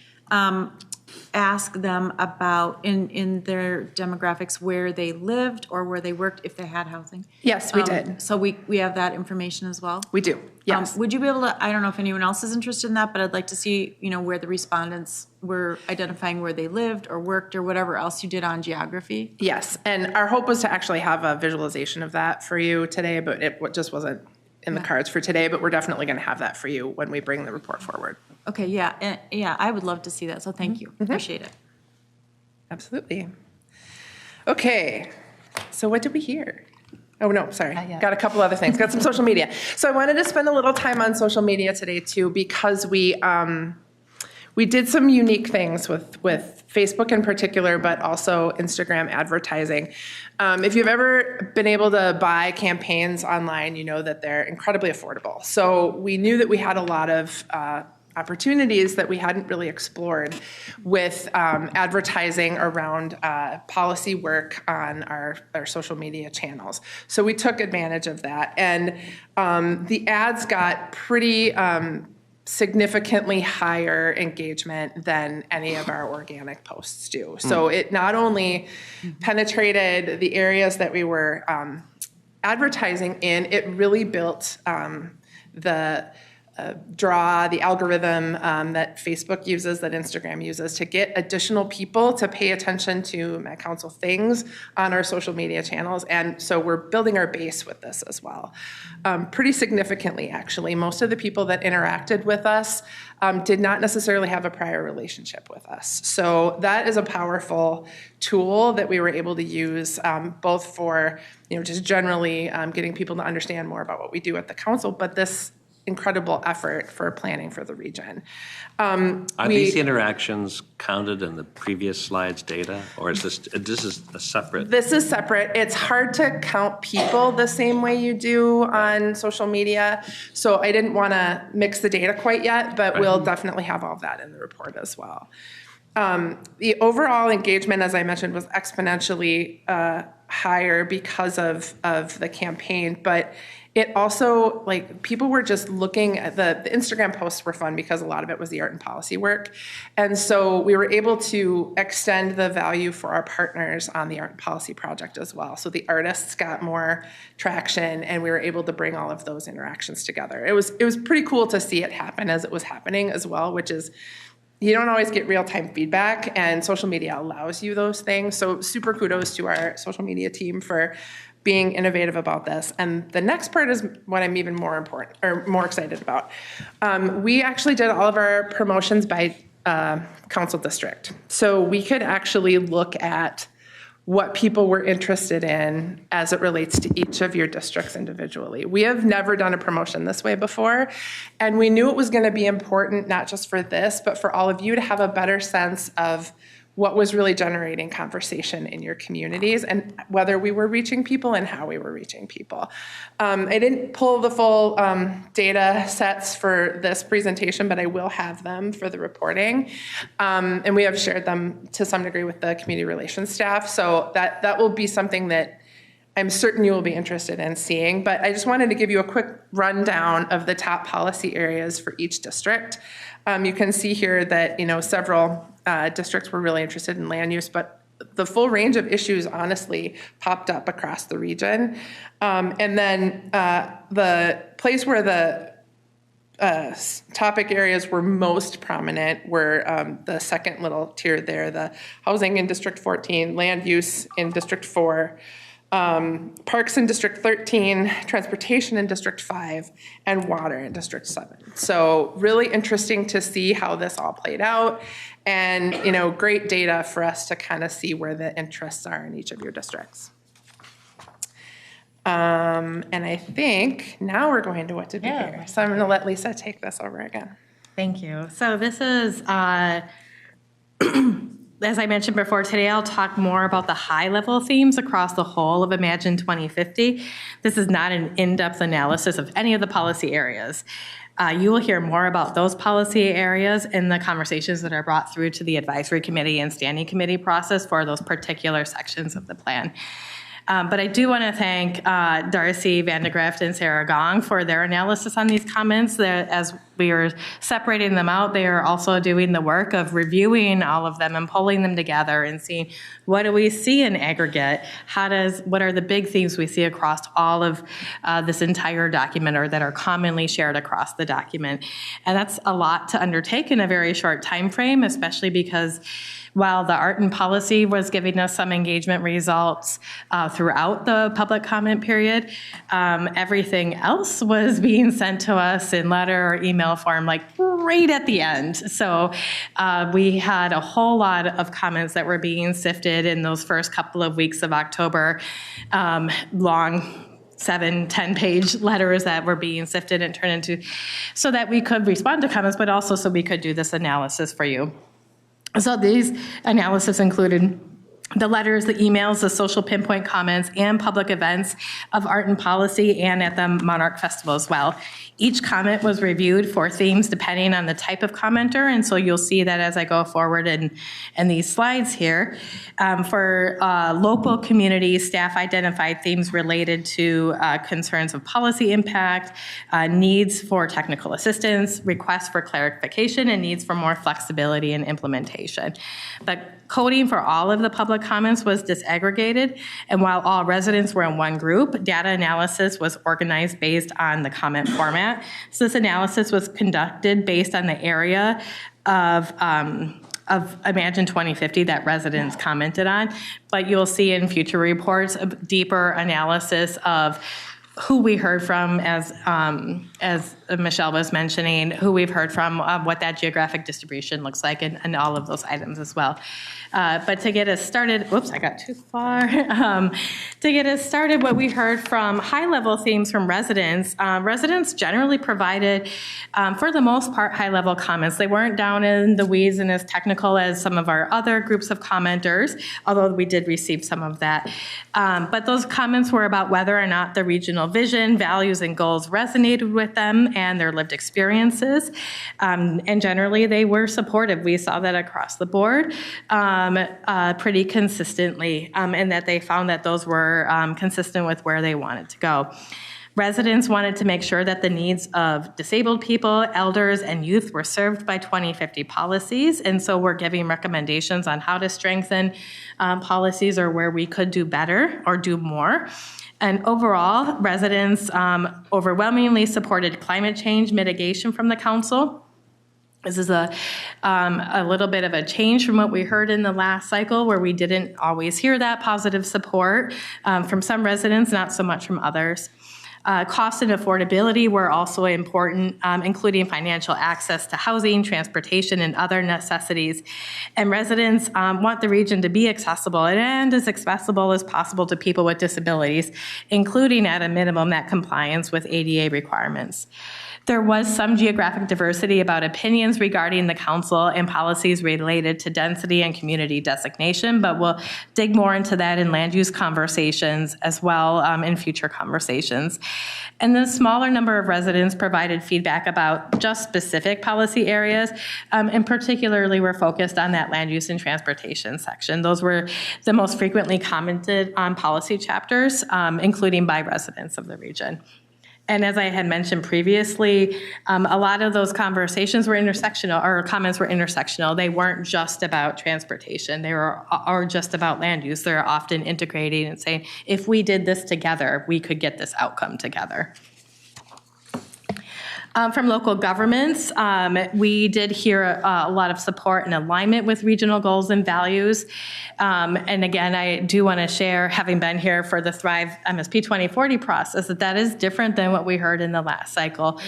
C: ask them about in their demographics where they lived or where they worked if they had housing?
M: Yes, we did.
C: So we have that information as well?
M: We do, yes.
C: Would you be able to, I don't know if anyone else is interested in that, but I'd like to see, where the respondents were identifying where they lived or worked or whatever else you did on geography?
M: Yes, and our hope was to actually have a visualization of that for you today, but it just wasn't in the cards for today, but we're definitely going to have that for you when we bring the report forward.
C: Okay, yeah, I would love to see that, so thank you. Appreciate it.
M: Absolutely. Okay, so what did we hear? Oh, no, sorry. Got a couple other things. Got some social media. So I wanted to spend a little time on social media today, too, because we did some unique things with Facebook in particular, but also Instagram advertising. If you've ever been able to buy campaigns online, you know that they're incredibly affordable. So we knew that we had a lot of opportunities that we hadn't really explored with advertising around policy work on our social media channels. So we took advantage of that. And the ads got pretty significantly higher engagement than any of our organic posts do. So it not only penetrated the areas that we were advertising in, it really built the draw, the algorithm that Facebook uses, that Instagram uses, to get additional people to pay attention to Met Council things on our social media channels. And so we're building our base with this as well. Pretty significantly, actually. Most of the people that interacted with us did not necessarily have a prior relationship with us. So that is a powerful tool that we were able to use both for, just generally getting people to understand more about what we do at the council, but this incredible effort for planning for the region.
A: Are these interactions counted in the previous slide's data, or is this is a separate?
M: This is separate. It's hard to count people the same way you do on social media, so I didn't want to mix the data quite yet, but we'll definitely have all of that in the report as well. The overall engagement, as I mentioned, was exponentially higher because of the campaign, but it also, people were just looking at the Instagram posts were fun because a lot of it was the art and policy work. And so we were able to extend the value for our partners on the art and policy project as well. So the artists got more traction, and we were able to bring all of those interactions together. It was pretty cool to see it happen as it was happening as well, which is, you don't always get real-time feedback, and social media allows you those things. So super kudos to our social media team for being innovative about this. And the next part is what I'm even more excited about. We actually did all of our promotions by council district. So we could actually look at what people were interested in as it relates to each of your districts individually. We have never done a promotion this way before, and we knew it was going to be important not just for this, but for all of you to have a better sense of what was really generating conversation in your communities and whether we were reaching people and how we were reaching people. I didn't pull the full data sets for this presentation, but I will have them for the reporting. And we have shared them to some degree with the community relations staff. So that will be something that I'm certain you will be interested in seeing. But I just wanted to give you a quick rundown of the top policy areas for each district. You can see here that, several districts were really interested in land use, but the full range of issues honestly popped up across the region. And then the place where the topic areas were most prominent were the second little tier there, the housing in District 14, land use in District 4, parks in District 13, transportation in District 5, and water in District 7. So really interesting to see how this all played out, and great data for us to kind of see where the interests are in each of your districts. And I think now we're going to what to do here. So I'm going to let Lisa take this over again.
I: Thank you. So this is as I mentioned before, today I'll talk more about the high-level themes across the whole of Imagine 2050. This is not an in-depth analysis of any of the policy areas. You will hear more about those policy areas in the conversations that are brought through to the advisory committee and standing committee process for those particular sections of the plan. But I do want to thank Darcy Vandegrift and Sarah Gong for their analysis on these comments. As we are separating them out, they are also doing the work of reviewing all of them and pulling them together and seeing what do we see in aggregate, what are the big themes we see across all of this entire document or that are commonly shared across the document. And that's a lot to undertake in a very short time frame, especially because while the art and policy was giving us some engagement results throughout the public comment period, everything else was being sent to us in letter or email form, right at the end. So we had a whole lot of comments that were being sifted in those first couple of weeks of October, long 7-10-page letters that were being sifted and turned into, so that we could respond to comments, but also so we could do this analysis for you. So these analysis included the letters, the emails, the social pinpoint comments, and public events of art and policy and at the Monarch Festival as well. Each comment was reviewed for themes depending on the type of commenter, and so you'll see that as I go forward in these slides here. For local communities, staff identified themes related to concerns of policy impact, needs for technical assistance, requests for clarification, and needs for more flexibility in implementation. But coding for all of the public public comments was disaggregated, and while all residents were in one group, data analysis was organized based on the comment format. So this analysis was conducted based on the area of Imagine 2050 that residents commented on, but you'll see in future reports a deeper analysis of who we heard from, as Michelle was mentioning, who we've heard from, what that geographic distribution looks like, and all of those items as well. But to get us started, whoops, I got too far. To get us started, what we heard from high-level themes from residents, residents generally provided, for the most part, high-level comments. They weren't down in the weeds and as technical as some of our other groups of commenters, although we did receive some of that. But those comments were about whether or not the regional vision, values, and goals resonated with them and their lived experiences. And generally, they were supportive. We saw that across the board pretty consistently, and that they found that those were consistent with where they wanted to go. Residents wanted to make sure that the needs of disabled people, elders, and youth were served by 2050 policies, and so we're giving recommendations on how to strengthen policies or where we could do better or do more. And overall, residents overwhelmingly supported climate change mitigation from the council. This is a little bit of a change from what we heard in the last cycle, where we didn't always hear that positive support from some residents, not so much from others. Cost and affordability were also important, including financial access to housing, transportation, and other necessities. And residents want the region to be accessible and as accessible as possible to people with disabilities, including at a minimum that compliance with ADA requirements. There was some geographic diversity about opinions regarding the council and policies related to density and community designation, but we'll dig more into that in land use conversations as well in future conversations. And the smaller number of residents provided feedback about just specific policy areas, and particularly we're focused on that land use and transportation section. Those were the most frequently commented on policy chapters, including by residents of the region. And as I had mentioned previously, a lot of those conversations were intersectional, or comments were intersectional. They weren't just about transportation. They were or just about land use. They're often integrating and saying, if we did this together, we could get this outcome together. From local governments, we did hear a lot of support and alignment with regional goals and values. And again, I do want to share, having been here for the Thrive MSP 2040 process, that is different than what we heard in the last cycle.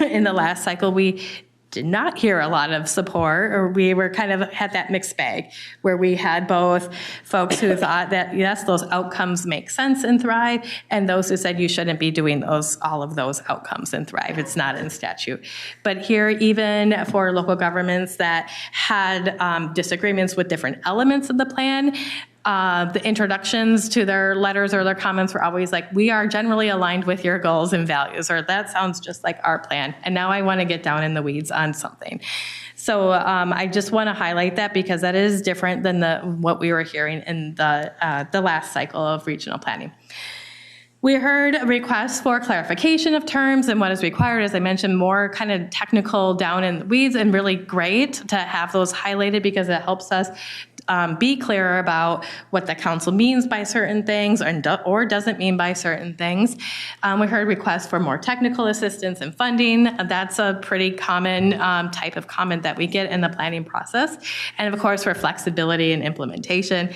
I: In the last cycle, we did not hear a lot of support, or we were kind of had that mixed bag where we had both folks who thought that, yes, those outcomes make sense in Thrive, and those who said you shouldn't be doing all of those outcomes in Thrive. It's not in statute. But here, even for local governments that had disagreements with different elements of the plan, the introductions to their letters or their comments were always like, we are generally aligned with your goals and values, or that sounds just like our plan. And now I want to get down in the weeds on something. So I just want to highlight that because that is different than what we were hearing in the last cycle of regional planning. We heard requests for clarification of terms and what is required, as I mentioned, more kind of technical down in the weeds, and really great to have those highlighted because it helps us be clearer about what the council means by certain things or doesn't mean by certain things. We heard requests for more technical assistance and funding. That's a pretty common type of comment that we get in the planning process. And of course, for flexibility and implementation,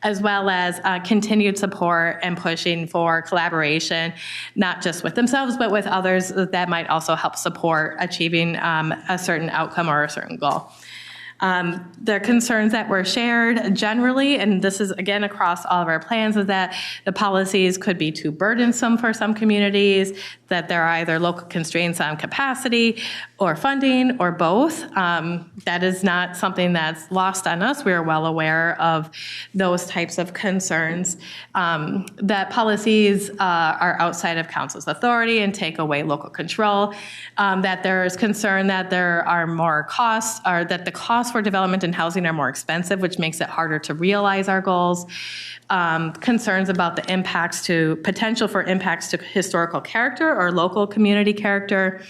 I: as well as continued support and pushing for collaboration, not just with themselves, but with others that might also help support achieving a certain outcome or a certain goal. The concerns that were shared generally, and this is again across all of our plans, is that the policies could be too burdensome for some communities, that there are either local constraints on capacity or funding or both. That is not something that's lost on us. We are well aware of those types of concerns, that policies are outside of council's authority and take away local control, that there is concern that there are more costs, or that the costs for development and housing are more expensive, which makes it harder to realize our goals. Concerns about the potential for impacts to historical character or local community character.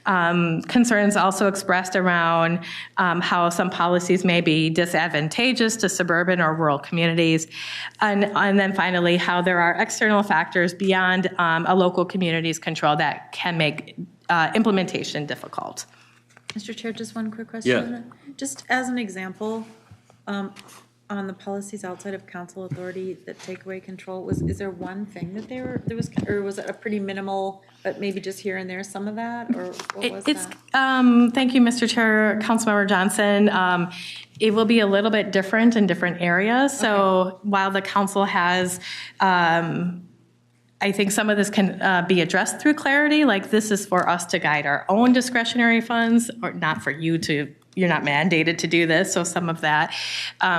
I: Concerns also expressed around how some policies may be disadvantageous to suburban or rural communities. And then finally, how there are external factors beyond a local community's control that can make implementation difficult.
C: Mr. Chair, just one quick question.
A: Yeah.
C: Just as an example, on the policies outside of council authority that take away control, is there one thing that or was it a pretty minimal, but maybe just here and there, some of that, or what was that?
I: Thank you, Mr. Chair, Councilmember Johnson. It will be a little bit different in different areas. So while the council has, I think some of this can be addressed through clarity, like this is for us to guide our own discretionary funds, or not for you to, you're not mandated to do this, so some of that.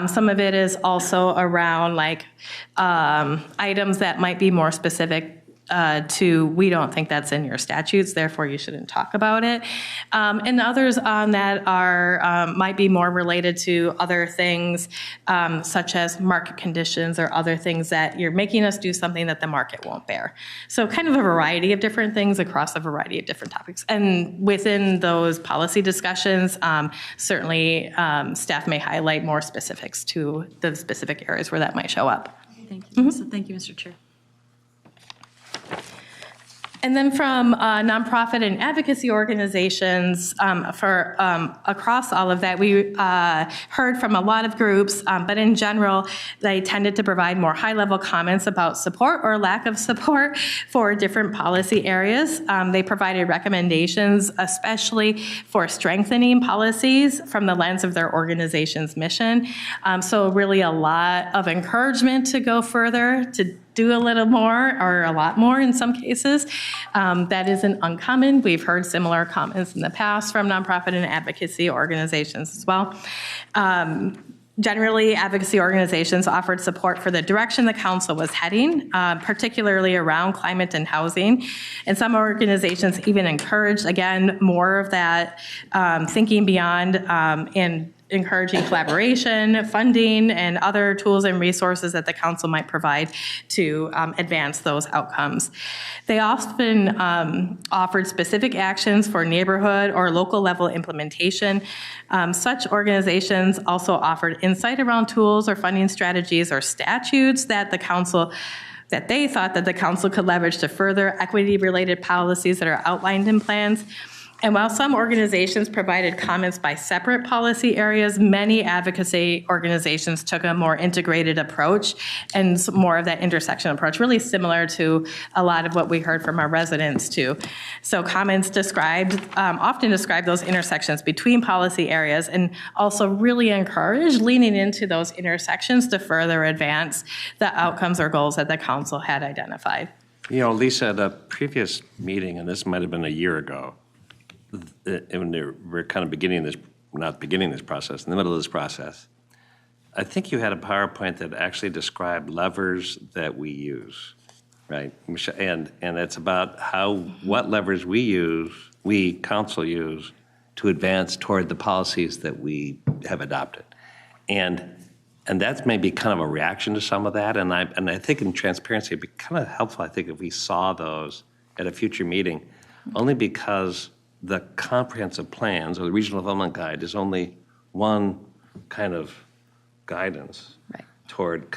I: Some of it is also around like items that might be more specific to, we don't think that's in your statutes, therefore you shouldn't talk about it. And others on that are, might be more related to other things, such as market conditions or other things that you're making us do something that the market won't bear. So kind of a variety of different things across a variety of different topics. And within those policy discussions, certainly staff may highlight more specifics to the specific areas where that might show up.
C: Thank you. So thank you, Mr. Chair.
I: And then from nonprofit and advocacy organizations, for across all of that, we heard from a lot of groups, but in general, they tended to provide more high-level comments about support or lack of support for different policy areas. They provided recommendations, especially for strengthening policies from the lens of their organization's mission. So really a lot of encouragement to go further, to do a little more or a lot more in some cases. That isn't uncommon. We've heard similar comments in the past from nonprofit and advocacy organizations as well. Generally, advocacy organizations offered support for the direction the council was heading, particularly around climate and housing. And some organizations even encouraged, again, more of that thinking beyond and encouraging collaboration, funding, and other tools and resources that the council might provide to advance those outcomes. They often offered specific actions for neighborhood or local level implementation. Such organizations also offered insight around tools or funding strategies or statutes that the council that they thought that the council could leverage to further equity-related policies that are outlined in plans. And while some organizations provided comments by separate policy areas, many advocacy organizations took a more integrated approach and more of that intersection approach, really similar to a lot of what we heard from our residents too. So comments described, often describe those intersections between policy areas and also really encourage leaning into those intersections to further advance the outcomes or goals that the council had identified.
A: You know, Lisa, at a previous meeting, and this might have been a year ago, when we're kind of beginning this, not beginning this process, in the middle of this process, I think you had a PowerPoint that actually described levers that we use, right? And it's about what levers we council use to advance toward the policies that we have adopted. And that's maybe kind of a reaction to some of that. And I think in transparency, it'd be kind of helpful, I think, if we saw those at a future meeting, only because the comprehensive plans or the regional development guide is only one kind of guidance toward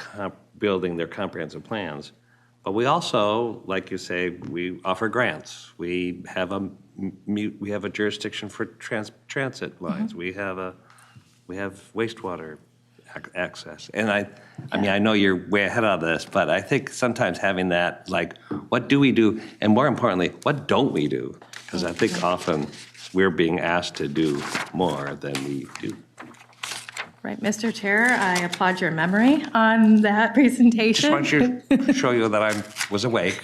A: building their comprehensive plans. But we also, like you say, we offer grants. We have a jurisdiction for transit lines. We have wastewater access. And I mean, I know you're way ahead of this, but I think sometimes having that, like, what do we do? And more importantly, what don't we do? Because I think often we're being asked to do more than we do.
I: Right, Mr. Chair, I applaud your memory on that presentation.
A: Just want to show you that I was awake.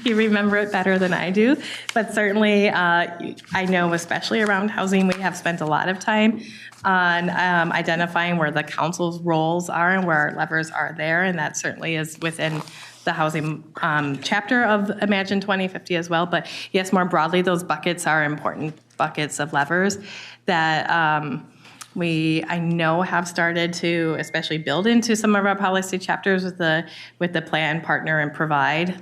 I: You remember it better than I do, but certainly I know, especially around housing, we have spent a lot of time on identifying where the council's roles are and where our levers are there, and that certainly is within the housing chapter of Imagine 2050 as well. But yes, more broadly, those buckets are important buckets of levers that I know have started to especially build into some of our policy chapters with the plan, partner, and provide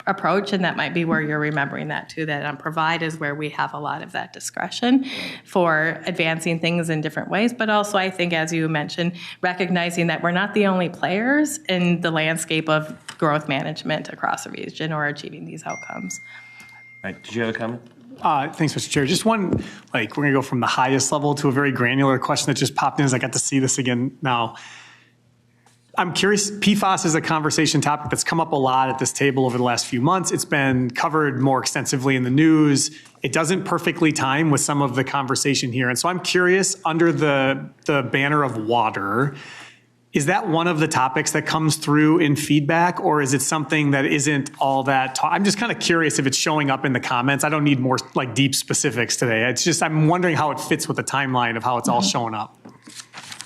I: approach, and that might be where you're remembering that too, that on provide is where we have a lot of that discretion for advancing things in different ways. But also, I think, as you mentioned, recognizing that we're not the only players in the landscape of growth management across the region or achieving these outcomes.
A: Right, did you have a comment?
D: Thanks, Mr. Chair. Just one, we're going to go from the highest level to a very granular question that just popped in as I got to see this again now. I'm curious, PFAS is a conversation topic that's come up a lot at this table over the last few months. It's been covered more extensively in the news. It doesn't perfectly time with some of the conversation here. And so I'm curious, under the banner of water, is that one of the topics that comes through in feedback, or is it something that isn't all that I'm just kind of curious if it's showing up in the comments. I don't need more deep specifics today. It's just, I'm wondering how it fits with the timeline of how it's all showing up.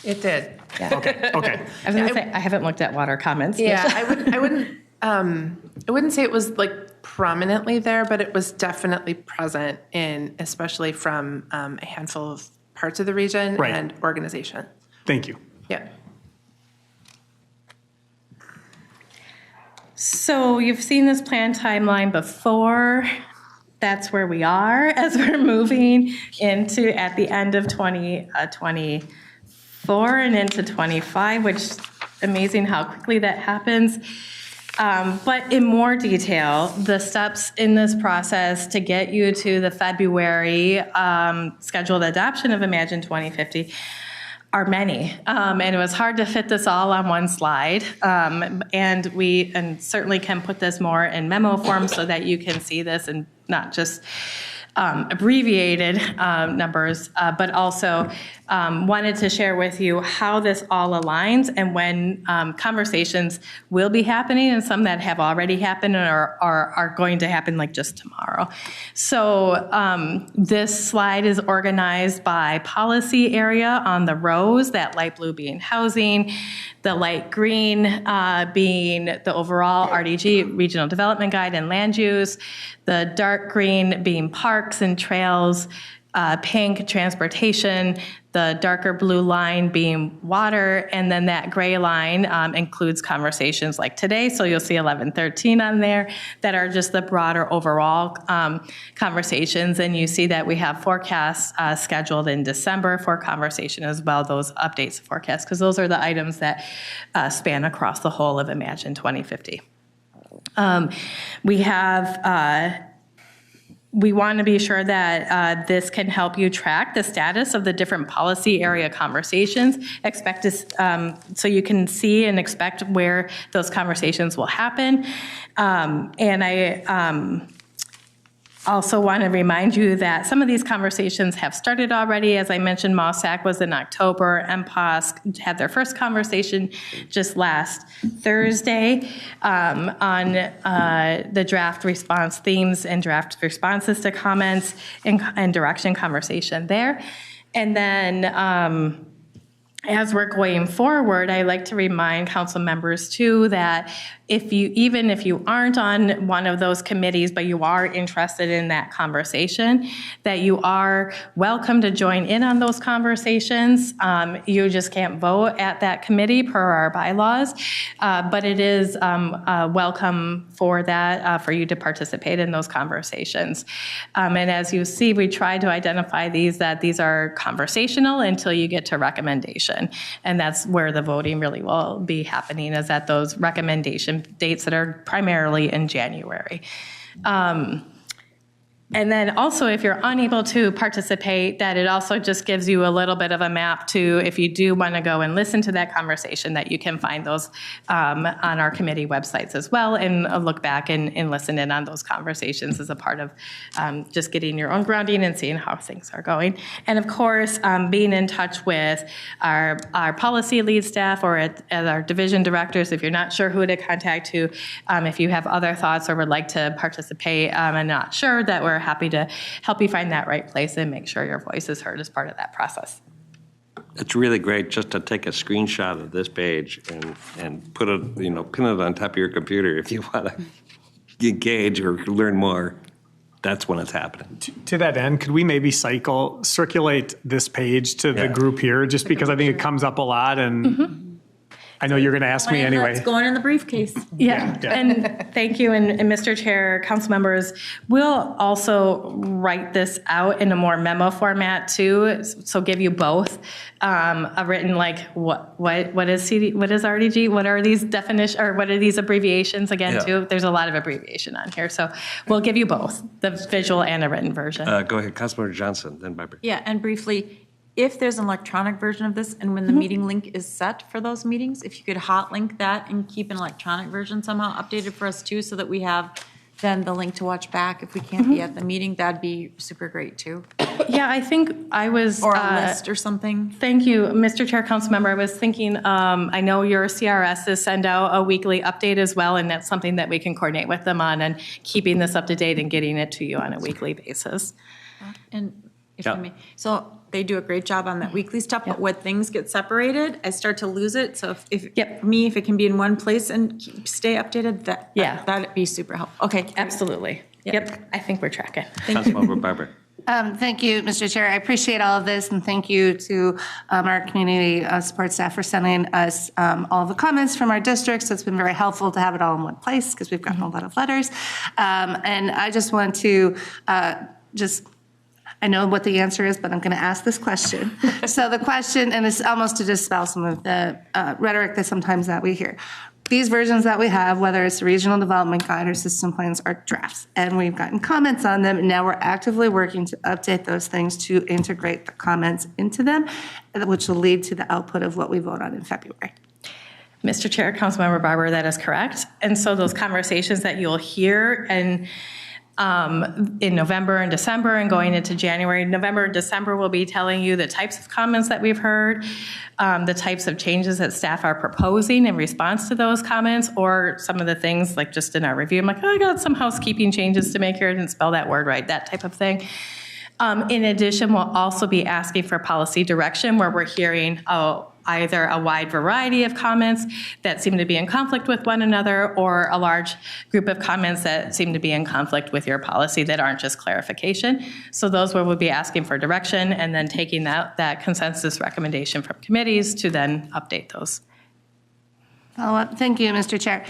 M: It did.
I: Yeah.
D: Okay.
I: I was going to say, I haven't looked at water comments.
M: Yeah, I wouldn't say it was prominently there, but it was definitely present especially from a handful of parts of the region and organization.
D: Thank you.
M: Yeah.
I: So you've seen this plan timeline before. That's where we are as we're moving into at the end of 2024 and into 25, which amazing how quickly that happens. But in more detail, the steps in this process to get you to the February scheduled adoption of Imagine 2050 are many, and it was hard to fit this all on one slide. And we certainly can put this more in memo form so that you can see this and not just abbreviated numbers, but also wanted to share with you how this all aligns and when conversations will be happening, and some that have already happened and are going to happen just tomorrow. So this slide is organized by policy area on the rows, that light blue being housing, the light green being the overall RDG, Regional Development Guide and Land Use, the dark green being parks and trails, pink transportation, the darker blue line being water, and then that gray line includes conversations like today. So you'll see 1113 on there that are just the broader overall conversations. And you see that we have forecasts scheduled in December for conversation as well, those updates forecasts, because those are the items that span across the whole of Imagine 2050. We want to be sure that this can help you track the status of the different policy area conversations, so you can see and expect where those conversations will happen. And I also want to remind you that some of these conversations have started already. As I mentioned, MOSAC was in October. MPOS had their first conversation just last Thursday on the draft response themes and draft responses to comments and direction conversation there. And then as we're going forward, I like to remind council members too that even if you aren't on one of those committees, but you are interested in that conversation, that you are welcome to join in on those conversations. You just can't vote at that committee per our bylaws, but it is welcome for that, for you to participate in those conversations. And as you see, we try to identify that these are conversational until you get to recommendation. And that's where the voting really will be happening, is at those recommendation dates that are primarily in January. And then also, if you're unable to participate, that it also just gives you a little bit of a map to, if you do want to go and listen to that conversation, that you can find those on our committee websites as well, and look back and listen in on those conversations as a part of just getting your own grounding and seeing how things are going. And of course, being in touch with our policy lead staff or as our division directors, if you're not sure who to contact, if you have other thoughts or would like to participate and not sure, that we're happy to help you find that right place and make sure your voice is heard as part of that process.
A: It's really great just to take a screenshot of this page and put it, pin it on top of your computer if you want to engage or learn more. That's when it's happening.
D: To that end, could we maybe circulate this page to the group here, just because I think it comes up a lot and. I know you're going to ask me anyway.
C: It's going in the briefcase.
I: Yeah, and thank you, and Mr. Chair, council members, we'll also write this out in a more memo format too, so give you both a written like what is CD, what is RDG, what are these definitions, or what are these abbreviations again too? There's a lot of abbreviation on here, so we'll give you both, the visual and a written version.
A: Go ahead, Councilmember Johnson, then Barbara.
C: Yeah, and briefly, if there's an electronic version of this, and when the meeting link is set for those meetings, if you could hot link that and keep an electronic version somehow updated for us too, so that we have then the link to watch back if we can't be at the meeting, that'd be super great too.
I: Yeah, I think I was.
C: Or a list or something.
I: Thank you, Mr. Chair, council member. I was thinking, I know your CRSs send out a weekly update as well, and that's something that we can coordinate with them on, and keeping this up to date and getting it to you on a weekly basis.
C: And if I may, so they do a great job on that weekly stuff, but when things get separated, I start to lose it. So if it can be in one place and stay updated, that'd be super helpful. Okay.
I: Absolutely. Yep. I think we're tracking.
A: Councilmember Barbara.
K: Thank you, Mr. Chair. I appreciate all of this, and thank you to our community support staff for sending us all the comments from our districts. It's been very helpful to have it all in one place because we've gotten a lot of letters. And I just want to I know what the answer is, but I'm going to ask this question. So the question, and it's almost to dispel some of the rhetoric that sometimes that we hear. These versions that we have, whether it's the regional development guide or system plans, are drafts, and we've gotten comments on them, and now we're actively working to update those things to integrate the comments into them, which will lead to the output of what we vote on in February.
I: Mr. Chair, Councilmember Barber, that is correct. And so those conversations that you'll hear and in November and December and going into January. November and December, we'll be telling you the types of comments that we've heard, the types of changes that staff are proposing in response to those comments, or some of the things like just in our review, I'm like, oh, I got some housekeeping changes to make here, I didn't spell that word right, that type of thing. In addition, we'll also be asking for policy direction where we're hearing either a wide variety of comments that seem to be in conflict with one another, or a large group of comments that seem to be in conflict with your policy that aren't just clarification. So those where we'll be asking for direction and then taking that consensus recommendation from committees to then update those.
K: Thank you, Mr. Chair.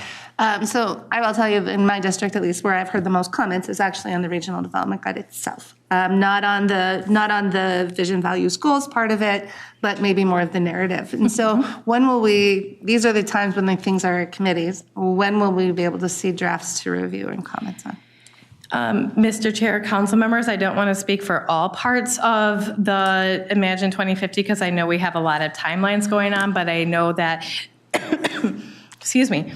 K: So I will tell you, in my district, at least, where I've heard the most comments is actually on the regional development guide itself. Not on the vision, values, goals part of it, but maybe more of the narrative. And so when will these are the times when the things are at committees, when will we be able to see drafts to review and comment on?
I: Mr. Chair, council members, I don't want to speak for all parts of the Imagine 2050 because I know we have a lot of timelines going on, but I know that excuse me,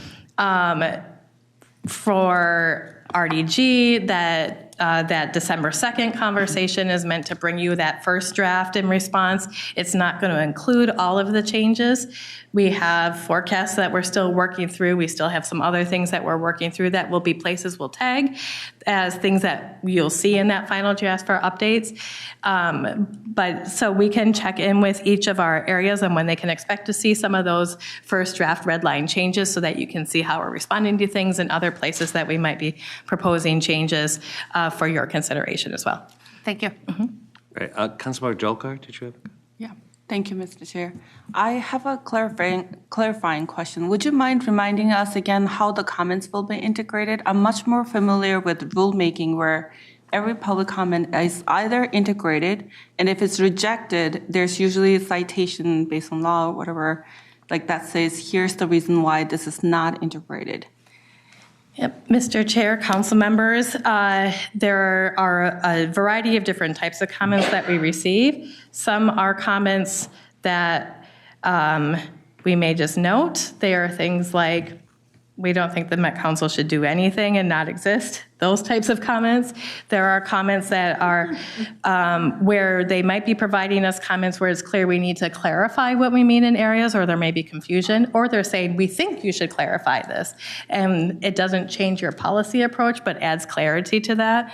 I: for RDG, that December 2nd conversation is meant to bring you that first draft in response. It's not going to include all of the changes. We have forecasts that we're still working through. We still have some other things that we're working through that will be places we'll tag as things that you'll see in that final draft for updates. But so we can check in with each of our areas and when they can expect to see some of those first draft red line changes so that you can see how we're responding to things and other places that we might be proposing changes for your consideration as well.
K: Thank you.
A: Right. Councilmember Jolkar, did you have?
L: Yeah. Thank you, Mr. Chair. I have a clarifying question. Would you mind reminding us again how the comments will be integrated? I'm much more familiar with rulemaking where every public comment is either integrated, and if it's rejected, there's usually a citation based on law or whatever, like that says, here's the reason why this is not integrated.
I: Yep. Mr. Chair, council members, there are a variety of different types of comments that we receive. Some are comments that we may just note. They are things like, we don't think the Met Council should do anything and not exist, those types of comments. There are comments that are where they might be providing us comments where it's clear we need to clarify what we mean in areas, or there may be confusion, or they're saying, we think you should clarify this. And it doesn't change your policy approach, but adds clarity to that,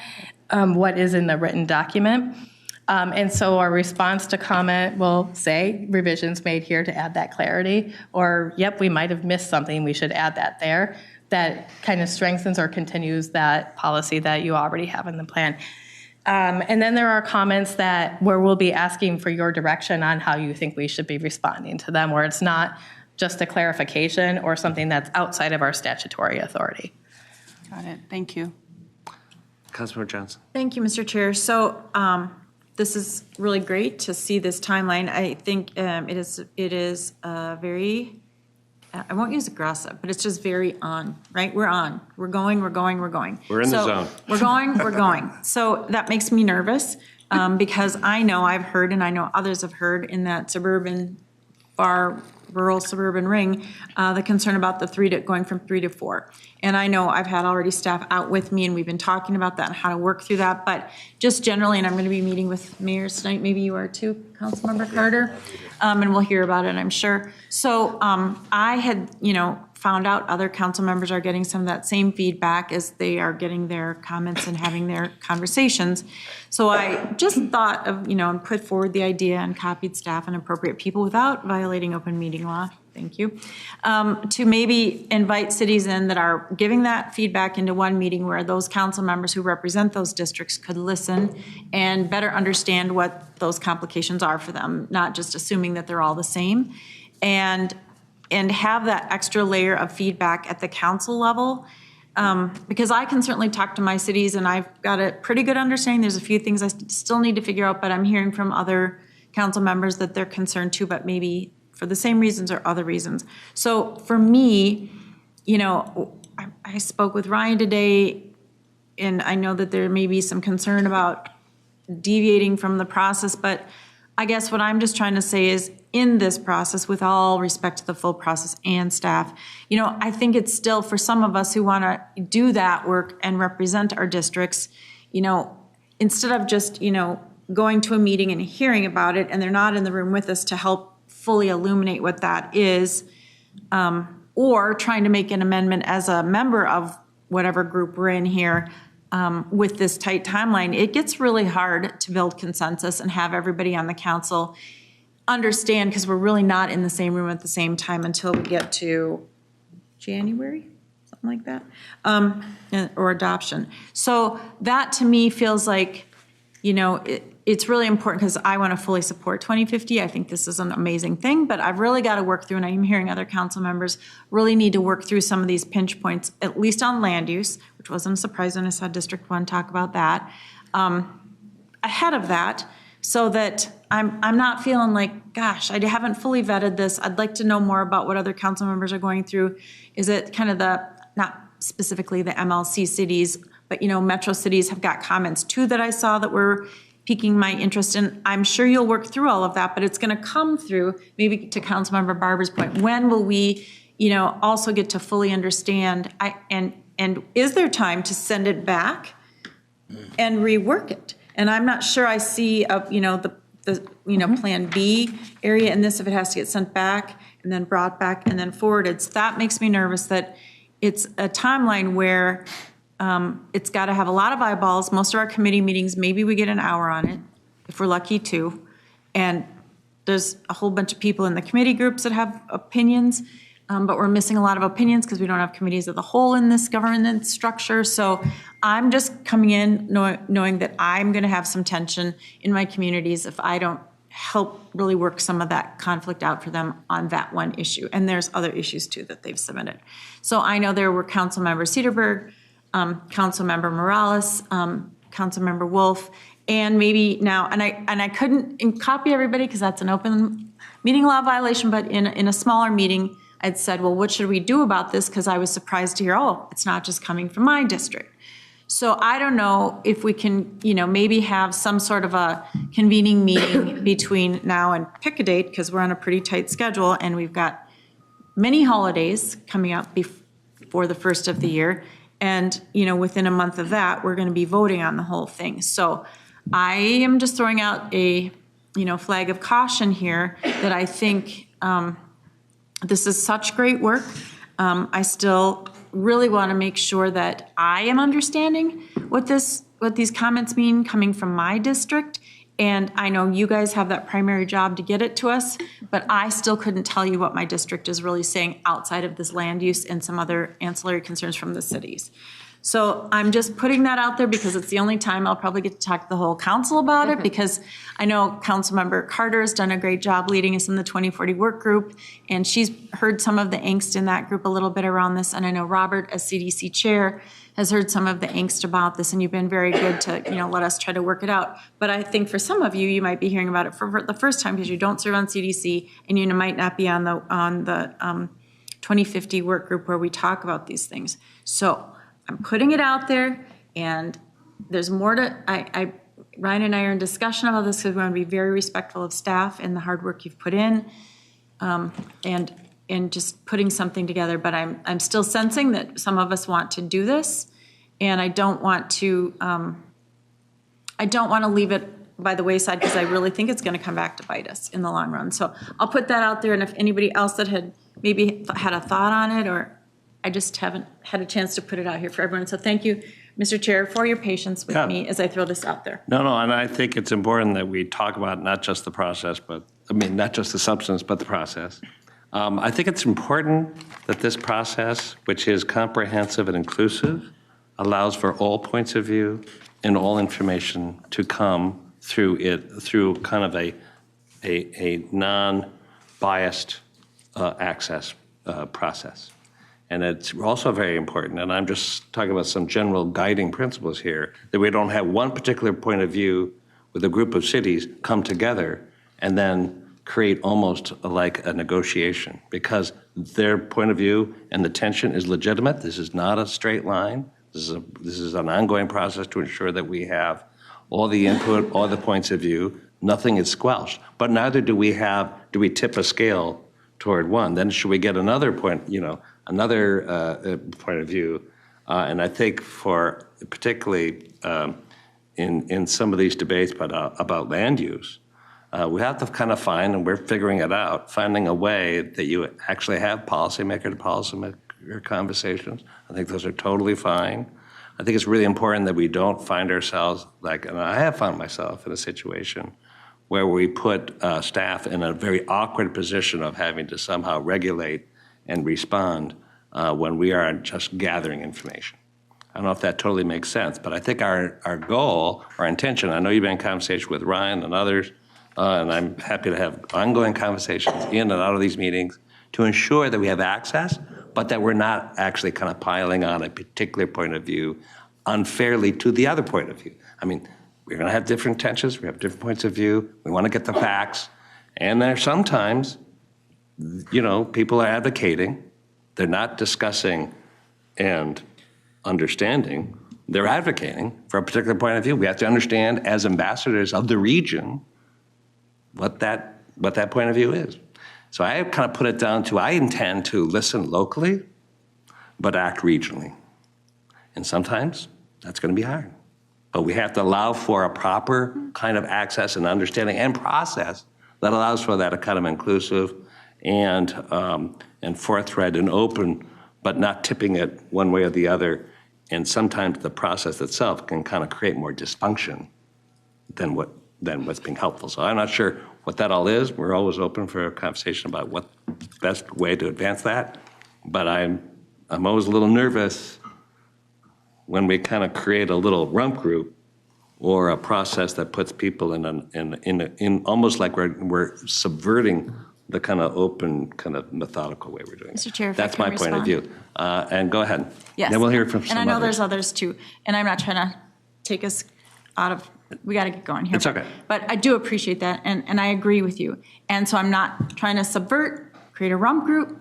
I: what is in the written document. And so our response to comment will say revisions made here to add that clarity, or yep, we might have missed something, we should add that there. That kind of strengthens or continues that policy that you already have in the plan. And then there are comments where we'll be asking for your direction on how you think we should be responding to them, where it's not just a clarification or something that's outside of our statutory authority.
L: Got it. Thank you.
A: Councilmember Johnson.
C: Thank you, Mr. Chair. So this is really great to see this timeline. I think it is very, I won't use aggressive, but it's just very on, right? We're on. We're going, we're going, we're going.
A: We're in the zone.
C: We're going, we're going. So that makes me nervous because I know I've heard, and I know others have heard in that suburban, far rural suburban ring, the concern about going from 3 to 4. And I know I've had already staff out with me and we've been talking about that and how to work through that. But just generally, and I'm going to be meeting with mayors tonight, maybe you are too, Councilmember Carter, and we'll hear about it, I'm sure. So I had, found out other council members are getting some of that same feedback as they are getting their comments and having their conversations. So I just thought of, and put forward the idea and copied staff and appropriate people without violating open meeting law. Thank you. To maybe invite cities in that are giving that feedback into one meeting where those council members who represent those districts could listen and better understand what those complications are for them, not just assuming that they're all the same. And have that extra layer of feedback at the council level. Because I can certainly talk to my cities and I've got a pretty good understanding. There's a few things I still need to figure out, but I'm hearing from other council members that they're concerned too, but maybe for the same reasons or other reasons. So for me, I spoke with Ryan today and I know that there may be some concern about deviating from the process, but I guess what I'm just trying to say is in this process, with all respect to the full process and staff, I think it's still for some of us who want to do that work and represent our districts, instead of just, going to a meeting and hearing about it and they're not in the room with us to help fully illuminate what that is, or trying to make an amendment as a member of whatever group we're in here, with this tight timeline, it gets really hard to build consensus and have everybody on the council understand, because we're really not in the same room at the same time until we get to January, something like that, or adoption. So that to me feels like, it's really important because I want to fully support 2050. I think this is an amazing thing, but I've really got to work through, and I'm hearing other council members really need to work through some of these pinch points, at least on land use, which wasn't a surprise when I saw District 1 talk about that, ahead of that, so that I'm not feeling like, gosh, I haven't fully vetted this. I'd like to know more about what other council members are going through. Is it kind of not specifically the MLC cities, but metro cities have got comments too that I saw that were piquing my interest in. I'm sure you'll work through all of that, but it's going to come through, maybe to Councilmember Barber's point, when will we, also get to fully understand, and is there time to send it back and rework it? And I'm not sure I see the Plan B area in this, if it has to get sent back and then brought back and then forwarded. So that makes me nervous that it's a timeline where it's got to have a lot of eyeballs. Most of our committee meetings, maybe we get an hour on it, if we're lucky to. And there's a whole bunch of people in the committee groups that have opinions, but we're missing a lot of opinions because we don't have committees of the whole in this governance structure. So I'm just coming in knowing that I'm going to have some tension in my communities if I don't help really work some of that conflict out for them on that one issue. And there's other issues too that they've submitted. So I know there were Councilmember Cedarburg, Councilmember Morales, Councilmember Wolf, and maybe now, and I couldn't copy everybody because that's an open meeting law violation, but in a smaller meeting, I'd said, well, what should we do about this? Because I was surprised to hear, oh, it's not just coming from my district. So I don't know if we can, maybe have some sort of a convening meeting between now and pick a date, because we're on a pretty tight schedule and we've got many holidays coming up before the first of the year. And, within a month of that, we're going to be voting on the whole thing. So I am just throwing out a, flag of caution here that I think this is such great work. I still really want to make sure that I am understanding what these comments mean coming from my district. And I know you guys have that primary job to get it to us, but I still couldn't tell you what my district is really saying outside of this land use and some other ancillary concerns from the cities. So I'm just putting that out there because it's the only time I'll probably get to talk to the whole council about it, because I know Councilmember Carter has done a great job leading us in the 2040 work group, and she's heard some of the angst in that group a little bit around this. And I know Robert, as CDC chair, has heard some of the angst about this, and you've been very good to, let us try to work it out. But I think for some of you, you might be hearing about it for the first time because you don't serve on CDC, and you might not be on the 2050 work group where we talk about these things. So I'm putting it out there, and there's more to, Ryan and I are in discussion about this because we want to be very respectful of staff and the hard work you've put in, and just putting something together. But I'm still sensing that some of us want to do this, and I don't want to leave it by the wayside because I really think it's going to come back to bite us in the long run. So I'll put that out there, and if anybody else that had maybe had a thought on it, or I just haven't had a chance to put it out here for everyone. So thank you, Mr. Chair, for your patience with me as I throw this out there.
A: No, and I think it's important that we talk about not just the process, not just the substance, but the process. I think it's important that this process, which is comprehensive and inclusive, allows for all points of view and all information to come through kind of a non-biased access process. And it's also very important, and I'm just talking about some general guiding principles here, that we don't have one particular point of view with a group of cities come together and then create almost like a negotiation, because their point of view and the tension is legitimate. This is not a straight line. This is an ongoing process to ensure that we have all the input, all the points of view. Nothing is squelched, but neither do we tip a scale toward one. Then should we get another point, another point of view? And I think for particularly in some of these debates about land use, we have to kind of find, and we're figuring it out, finding a way that you actually have policymaker to policymaker conversations. I think those are totally fine. I think it's really important that we don't find ourselves and I have found myself in a situation where we put staff in a very awkward position of having to somehow regulate and respond when we are just gathering information. I don't know if that totally makes sense, but I think our goal, our intention, I know you've been in conversation with Ryan and others, and I'm happy to have ongoing conversations in and out of these meetings to ensure that we have access, but that we're not actually kind of piling on a particular point of view unfairly to the other point of view. I mean, we're going to have different tensions. We have different points of view. We want to get the facts. And there sometimes, people are advocating. They're not discussing and understanding. They're advocating for a particular point of view. We have to understand as ambassadors of the region what that point of view is. So I kind of put it down to, I intend to listen locally, but act regionally. And sometimes that's going to be hard. But we have to allow for a proper kind of access and understanding and process that allows for that kind of inclusive and forthright and open, but not tipping it one way or the other. And sometimes the process itself can kind of create more dysfunction than what's being helpful. So I'm not sure what that all is. We're always open for a conversation about what the best way to advance that. But I'm always a little nervous when we kind of create a little rump group or a process that puts people in almost like we're subverting the kind of open, kind of methodical way we're doing it.
C: Mr. Chair, if
A: That's
C: I can
A: my point of view. And go ahead.
C: Yes.
A: Then we'll hear from some
C: And I know
A: others.
C: there's others too. And I'm not trying to take us out of, we got to get going here.
A: It's okay.
C: But I do appreciate that, and I agree with you. And so I'm not trying to subvert, create a rump group,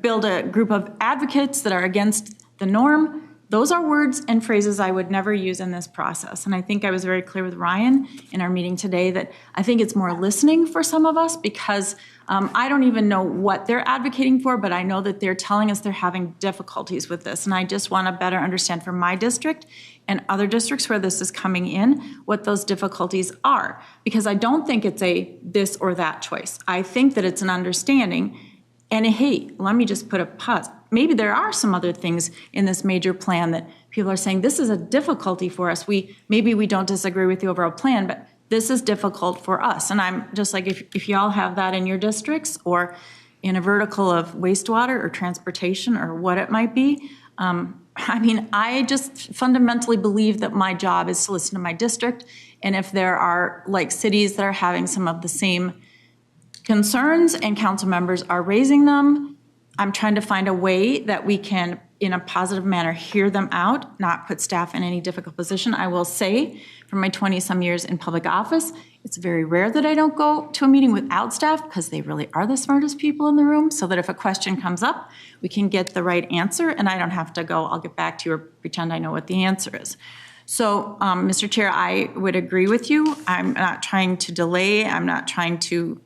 C: build a group of advocates that are against the norm. Those are words and phrases I would never use in this process. And I think I was very clear with Ryan in our meeting today that I think it's more listening for some of us, because I don't even know what they're advocating for, but I know that they're telling us they're having difficulties with this. And I just want to better understand for my district and other districts where this is coming in, what those difficulties are. Because I don't think it's a this or that choice. I think that it's an understanding. And hey, let me just put a pause. Maybe there are some other things in this major plan that people are saying, this is a difficulty for us. Maybe we don't disagree with the overall plan, but this is difficult for us. And I'm just like, if y'all have that in your districts or in a vertical of wastewater or transportation or what it might be, I mean, I just fundamentally believe that my job is to listen to my district. And if there are like cities that are having some of the same concerns and council members are raising them, I'm trying to find a way that we can, in a positive manner, hear them out, not put staff in any difficult position. I will say, from my 20-some years in public office, it's very rare that I don't go to a meeting without staff because they really are the smartest people in the room, so that if a question comes up, we can get the right answer, and I don't have to go, I'll get back to you, or pretend I know what the answer is. So, Mr. Chair, I would agree with you. I'm not trying to delay. I'm not trying to,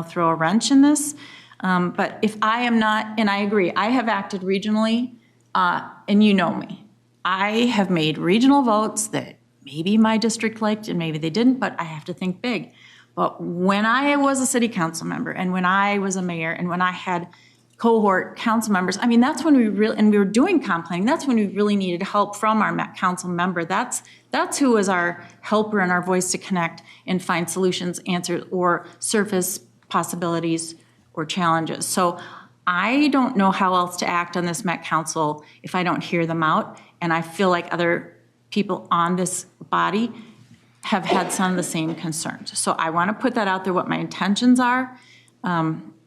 C: throw a wrench in this. But if I am not, and I agree, I have acted regionally, and you know me. I have made regional votes that maybe my district liked and maybe they didn't, but I have to think big. But when I was a city council member and when I was a mayor and when I had cohort council members, I mean, that's when we really, and we were doing comp planning, that's when we really needed help from our council member. That's who was our helper and our voice to connect and find solutions, answers, or surface possibilities or challenges. So I don't know how else to act on this Met Council if I don't hear them out. And I feel like other people on this body have had some of the same concerns. So I want to put that out there, what my intentions are.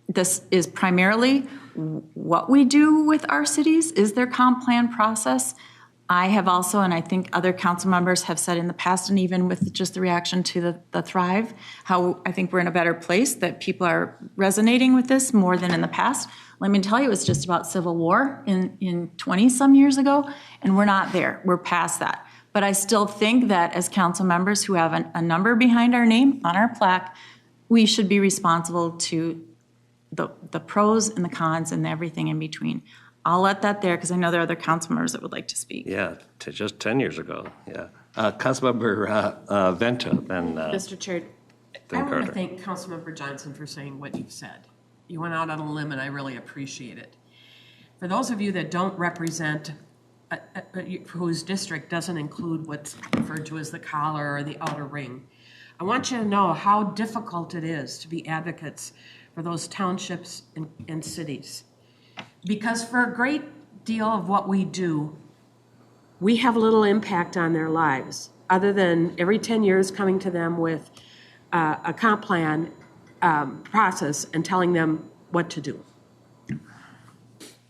C: This is primarily what we do with our cities, is their comp plan process. I have also, and I think other council members have said in the past, and even with just the reaction to the Thrive, how I think we're in a better place, that people are resonating with this more than in the past. Let me tell you, it was just about civil war in 20-some years ago, and we're not there. We're past that. But I still think that as council members who have a number behind our name on our plaque, we should be responsible to the pros and the cons and everything in between. I'll let that there because I know there are other council members that would like to speak.
A: Yeah, just 10 years ago, yeah. Councilmember Vento, then
J: Mr. Chair, I want
A: Carter.
J: to thank Councilmember Johnson for saying what you've said. You went out on a limb, and I really appreciate it. For those of you that don't represent, whose district doesn't include what's referred to as the collar or the outer ring, I want you to know how difficult it is to be advocates for those townships and cities. Because for a great deal of what we do, we have little impact on their lives, other than every 10 years coming to them with a comp plan process and telling them what to do.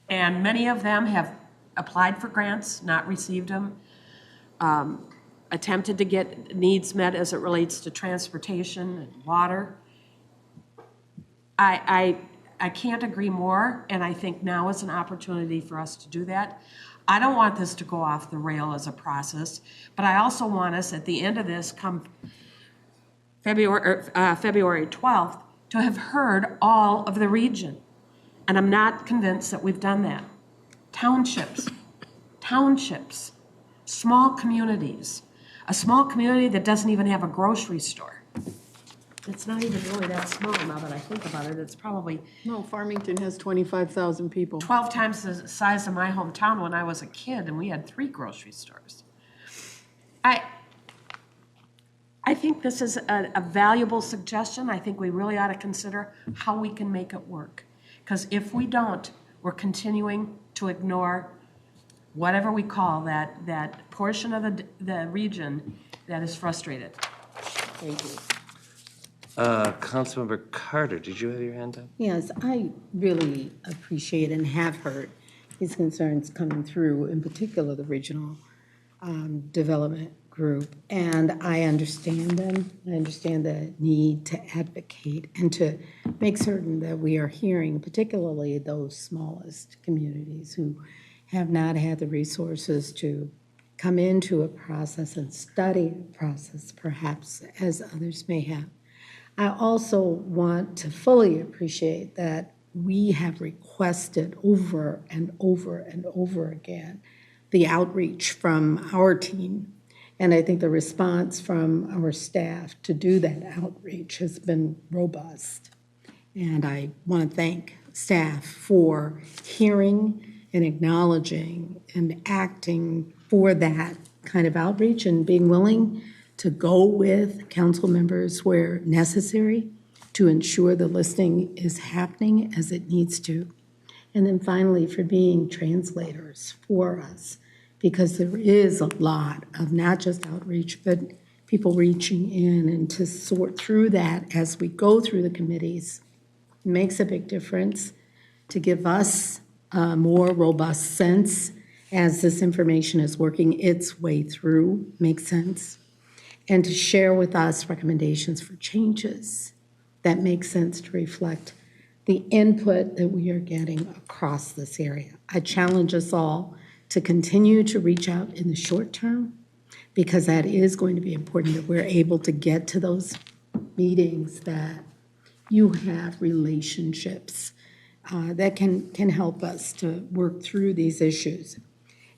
J: And many of them have applied for grants, not received them, attempted to get needs met as it relates to transportation and water. I can't agree more, and I think now is an opportunity for us to do that. I don't want this to go off the rail as a process, but I also want us at the end of this, come February 12th, to have heard all of the region. And I'm not convinced that we've done that. Townships, small communities, a small community that doesn't even have a grocery store. It's not even really that small now that I think about it. It's probably
B: No, Farmington has 25,000 people.
J: 12 times the size of my hometown when I was a kid, and we had 3 grocery stores. I think this is a valuable suggestion. I think we really ought to consider how we can make it work. Because if we don't, we're continuing to ignore whatever we call that portion of the region that is frustrated. Thank you.
A: Councilmember Carter, did you have your hand up?
N: Yes, I really appreciate and have heard his concerns coming through, in particular the regional development group. And I understand them. I understand the need to advocate and to make certain that we are hearing, particularly those smallest communities who have not had the resources to come into a process and study a process, perhaps as others may have. I also want to fully appreciate that we have requested over and over and over again the outreach from our team. And I think the response from our staff to do that outreach has been robust. And I want to thank staff for hearing and acknowledging and acting for that kind of outreach and being willing to go with council members where necessary to ensure the listing is happening as it needs to. And then finally, for being translators for us, because there is a lot of not just outreach, but people reaching in, and to sort through that as we go through the committees makes a big difference, to give us a more robust sense as this information is working its way through, makes sense, and to share with us recommendations for changes that make sense to reflect the input that we are getting across this area. I challenge us all to continue to reach out in the short term, because that is going to be important, that we're able to get to those meetings, that you have relationships that can help us to work through these issues.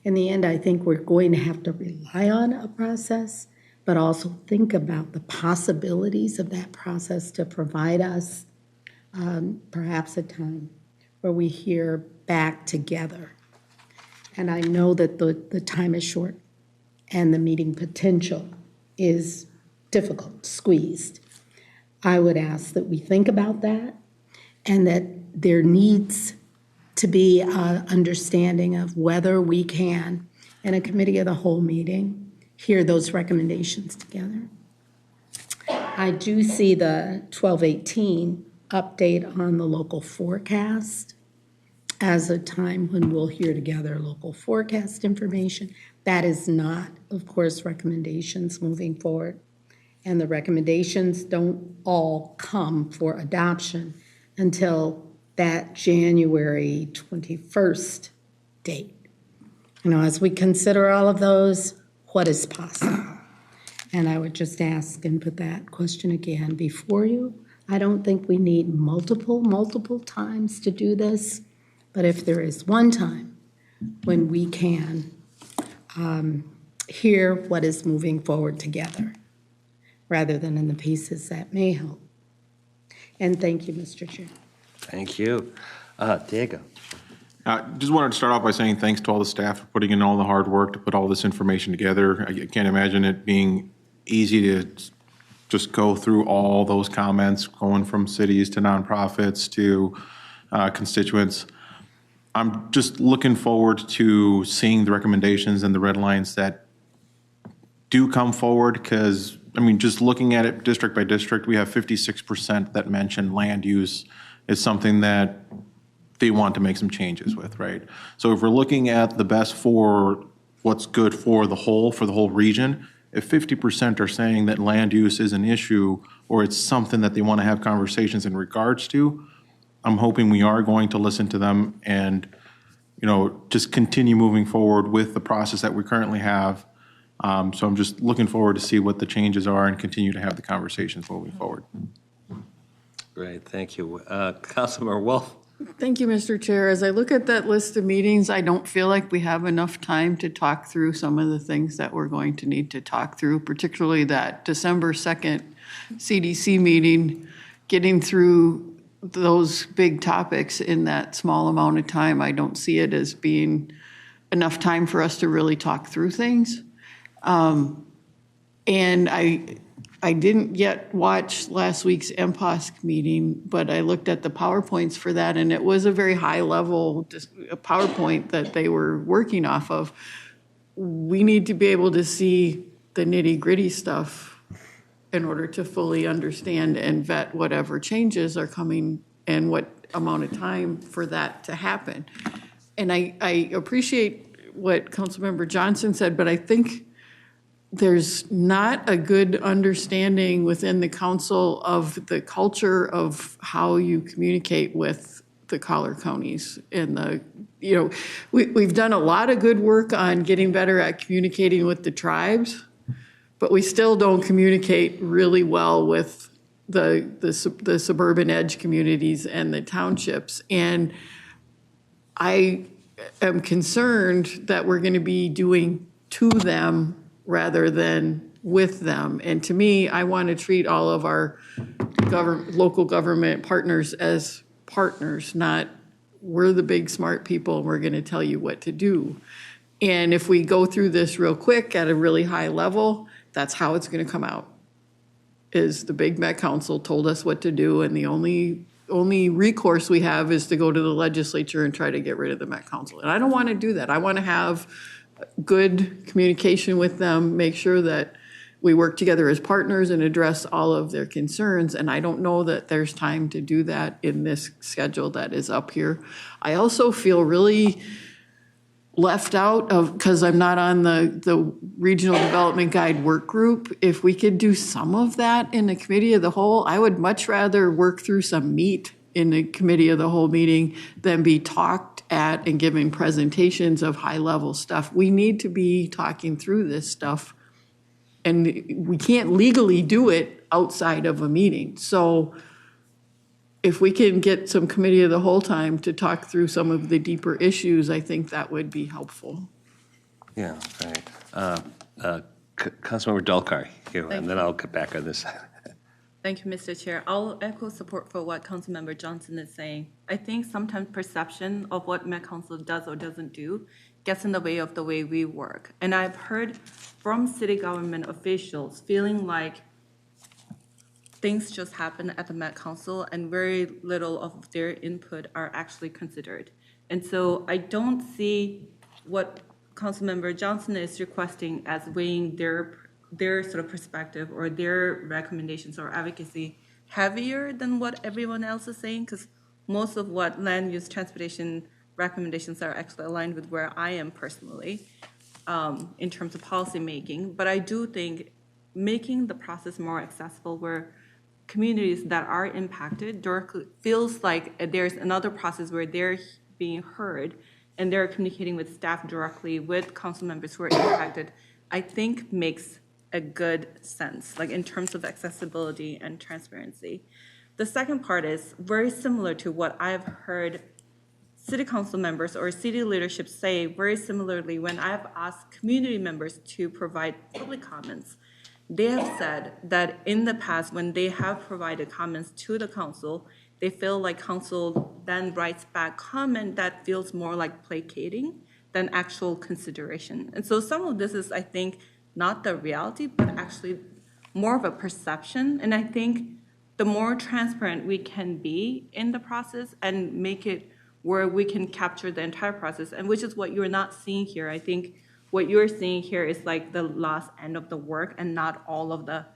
N: In the end, I think we're going to have to rely on a process, but also think about the possibilities of that process to provide us perhaps a time where we hear back together. And I know that the time is short and the meeting potential is difficult, squeezed. I would ask that we think about that, and that there needs to be an understanding of whether we can, in a committee of the whole meeting, hear those recommendations together. I do see the 1218 update on the local forecast as a time when we'll hear together local forecast information. That is not, of course, recommendations moving forward. And the recommendations don't all come for adoption until that January 21st date. You know, as we consider all of those, what is possible? And I would just ask and put that question again before you. I don't think we need multiple times to do this, but if there is one time when we can hear what is moving forward together, rather than in the pieces, that may help. And thank you, Mr. Chair.
A: Thank you. Diego.
O: Just wanted to start off by saying thanks to all the staff for putting in all the hard work to put all this information together. I can't imagine it being easy to just go through all those comments, going from cities to nonprofits to constituents. I'm just looking forward to seeing the recommendations and the red lines that do come forward, because, I mean, just looking at it district by district, we have 56% that mention land use is something that they want to make some changes with, right? So if we're looking at the best for what's good for the whole region, if 50% are saying that land use is an issue or it's something that they want to have conversations in regards to, I'm hoping we are going to listen to them and, you know, just continue moving forward with the process that we currently have. So I'm just looking forward to see what the changes are and continue to have the conversations moving forward.
A: Great, thank you. Councilmember Wolf.
B: Thank you, Mr. Chair. As I look at that list of meetings, I don't feel like we have enough time to talk through some of the things that we're going to need to talk through, particularly that December 2nd CDC meeting, getting through those big topics in that small amount of time. I don't see it as being enough time for us to really talk through things. And I didn't yet watch last week's MPOSC meeting, but I looked at the PowerPoints for that, and it was a very high-level PowerPoint that they were working off of. We need to be able to see the nitty-gritty stuff in order to fully understand and vet whatever changes are coming and what amount of time for that to happen. And I appreciate what Councilmember Johnson said, but I think there's not a good understanding within the council of the culture of how you communicate with the collar counties. And we've done a lot of good work on getting better at communicating with the tribes, but we still don't communicate really well with the suburban edge communities and the townships. And I am concerned that we're going to be doing to them rather than with them. And to me, I want to treat all of our local government partners as partners, not we're the big smart people and we're going to tell you what to do. And if we go through this real quick at a really high level, that's how it's going to come out, is the Big Met Council told us what to do, and the only only recourse we have is to go to the legislature and try to get rid of the Met Council. And I don't want to do that. I want to have good communication with them, make sure that we work together as partners and address all of their concerns. And I don't know that there's time to do that in this schedule that is up here. I also feel really left out of, because I'm not on the Regional Development Guide work group. If we could do some of that in the Committee of the Whole, I would much rather work through some meat in the Committee of the Whole meeting than be talked at and giving presentations of high-level stuff. We need to be talking through this stuff, and we can't legally do it outside of a meeting. So if we can get some Committee of the Whole time to talk through some of the deeper issues, I think that would be helpful.
A: Yeah, right. Councilmember Dalkar, and then I'll get back on this.
L: Thank you, Mr. Chair. I'll echo support for what Councilmember Johnson is saying. I think sometimes perception of what Met Council does or doesn't do gets in the way of the way we work. And I've heard from city government officials feeling like things just happen at the Met Council and very little of their input are actually considered. And so I don't see what Councilmember Johnson is requesting as weighing their sort of perspective or their recommendations or advocacy heavier than what everyone else is saying, because most of what land use transportation recommendations are actually aligned with where I am personally in terms of policy making. But I do think making the process more accessible where communities that are impacted directly feels like there's another process where they're being heard and they're communicating with staff directly with council members who are impacted, I think makes a good sense, like in terms of accessibility and transparency. The second part is very similar to what I've heard city council members or city leadership say very similarly when I've asked community members to provide public comments. They have said that in the past, when they have provided comments to the council, they feel like council then writes back comment that feels more like placating than actual consideration. And so some of this is, I think, not the reality, but actually more of a perception. And I think the more transparent we can be in the process and make it where we can capture the entire process, and which is what you're not seeing here. I think what you're seeing here is like the last end of the work and not all of the